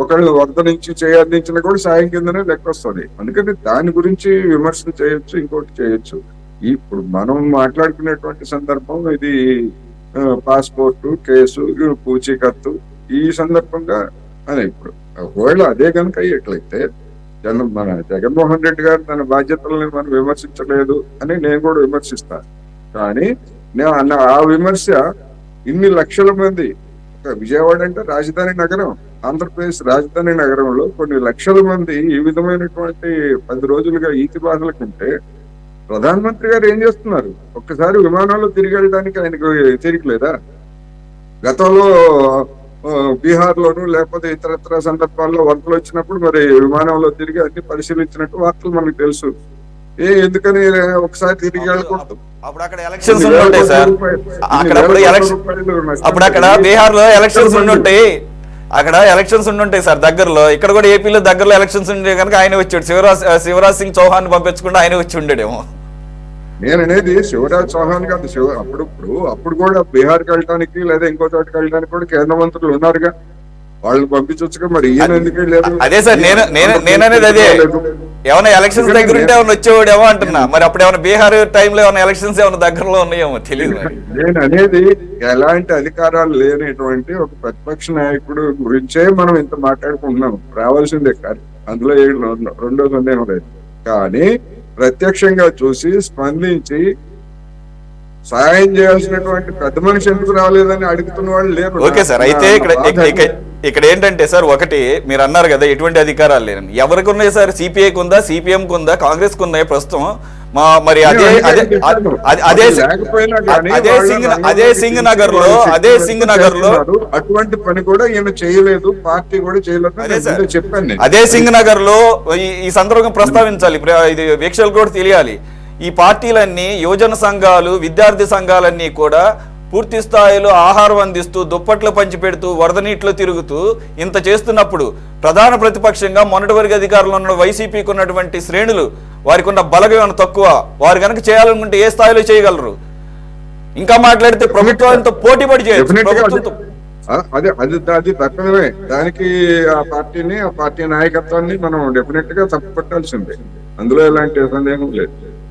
ఒకళ్ళు వరద నుంచి అందించినా కూడా సాయం కిందనే లెక్క వస్తుంది. అందుకని దాని గురించి విమర్శలు చేయొచ్చు, ఇంకోటి చేయొచ్చు. ఇప్పుడు మనం మాట్లాడుకునేటువంటి సందర్భం ఇది పాస్పోర్టు కేసు, పూచీకత్తు, ఈ సందర్భంగా అని. ఇప్పుడు ఒకవేళ అదే కనుక అయ్యేట్లయితే మన జగన్మోహన్ రెడ్డి గారు తన బాధ్యతలను మనం విమర్శించలేదు అని నేను కూడా విమర్శిస్తాను. కానీ నేను ఆ విమర్శ ఇన్ని లక్షల మంది, విజయవాడ అంటే రాజధాని నగరం, ఆంధ్రప్రదేశ్ రాజధాని నగరంలో కొన్ని లక్షల మంది ఈ విధమైనటువంటి 10 రోజులుగా ఈతి బాధలకుంటే ప్రధానమంత్రి గారు ఏం చేస్తున్నారు? ఒక్కసారి విమానంలో తిరిగి వెళ్ళడానికి ఆయనకు తీరికలేదా? గతంలో బీహార్ లోను లేకపోతే ఇతరత్ర సందర్భాల్లో వరదలు వచ్చినప్పుడు మరి విమానంలో తిరిగి అన్ని పరిశీలించినట్టు వార్తలు మనకు తెలుసు. ఎందుకని ఒకసారి తిరిగి వెళ్ళకూడదు?
అప్పుడు అక్కడ ఎలక్షన్స్ ఉండుంటాయి సార్. అప్పుడు అక్కడ బీహార్ లో ఎలక్షన్స్ ఉండుంటాయి, సార్ దగ్గరలో. ఇక్కడ కూడా ఏపీలో దగ్గరలో ఎలక్షన్స్ ఉండే కనుక ఆయన వచ్చాడు. శివరాజ్ సింగ్ చౌహాన్ పంపించకుండా ఆయన వచ్చి ఉండేడేమో.
నేను అనేది శివరాజ్ చౌహాన్ కాదు. అప్పుడు కూడా బీహార్కి వెళ్ళడానికి లేదా ఇంకో చోటుకి వెళ్ళడానికి కూడా కేంద్ర మంత్రులు ఉన్నారుగా, వాళ్ళని పంపించొచ్చుగా. మరి ఈయన ఎందుకు వెళ్ళారు?
అదే సార్ నేననేది అదే. ఏమైనా ఎలక్షన్స్ దగ్గర ఉంటే ఏమైనా వచ్చేవాడేమో అంటున్నా. మరి అప్పుడు ఏమైనా బీహార్ టైంలో ఏమైనా ఎలక్షన్స్ ఏమైనా దగ్గరలో ఉన్నాయేమో తెలియదు.
నేను అనేది ఎలాంటి అధికారాలు లేనటువంటి ఒక ప్రతిపక్ష నాయకుడు గురించే మనం ఇంత మాట్లాడుకుంటున్నాం. రావాల్సిందే కాదు, అందులో రెండో సందేహం లేదు. కానీ ప్రత్యక్షంగా చూసి స్పందించి సాయం చేయాల్సినటువంటి పెద్ద మనిషి ఎందుకు రాలేదని అడుగుతున్న వాళ్ళు లేరు.
ఓకే సార్, అయితే ఇక్కడ ఏంటంటే సార్, ఒకటి మీరు అన్నారు కదా ఎటువంటి అధికారాలు లేరని. ఎవరికి ఉన్నాయి సార్? సిపిఐకి ఉందా, సిపిఎంకి ఉందా, కాంగ్రెస్ కు ఉన్నాయి ప్రస్తుతం? మరి అదే సింగ్ నగర్ లో
అటువంటి పని కూడా ఈయన చేయలేదు, పార్టీ కూడా చేయలేదు చెప్పాను.
అదే సింగ్ నగర్ లో ఈ సందర్భంగా ప్రస్తావించాలి, ఇది వీక్షకులు కూడా తెలియాలి. ఈ పార్టీలన్నీ, యువజన సంఘాలు, విద్యార్థి సంఘాలన్నీ కూడా పూర్తి స్థాయిలో ఆహారం అందిస్తూ, దుప్పట్లు పంచిపెడుతూ, వరద నీటిలో తిరుగుతూ ఇంత చేస్తున్నప్పుడు ప్రధాన ప్రతిపక్షంగా మొన్నటి వరకు అధికారంలో ఉన్న వైసీపీకి ఉన్నటువంటి శ్రేణులు, వారికి ఉన్న బలగం ఏమైనా తక్కువ? వారు కనుక చేయాలనుకుంటే ఏ స్థాయిలో చేయగలరు? ఇంకా మాట్లాడితే ప్రభుత్వంతో పోటీ పడి చేయొచ్చు.
అది తప్పనివే. దానికి ఆ పార్టీ నాయకత్వాన్ని మనం డెఫినెట్ గా తప్పు పట్టాల్సిందే, అందులో ఎలాంటి సందేహం లేదు.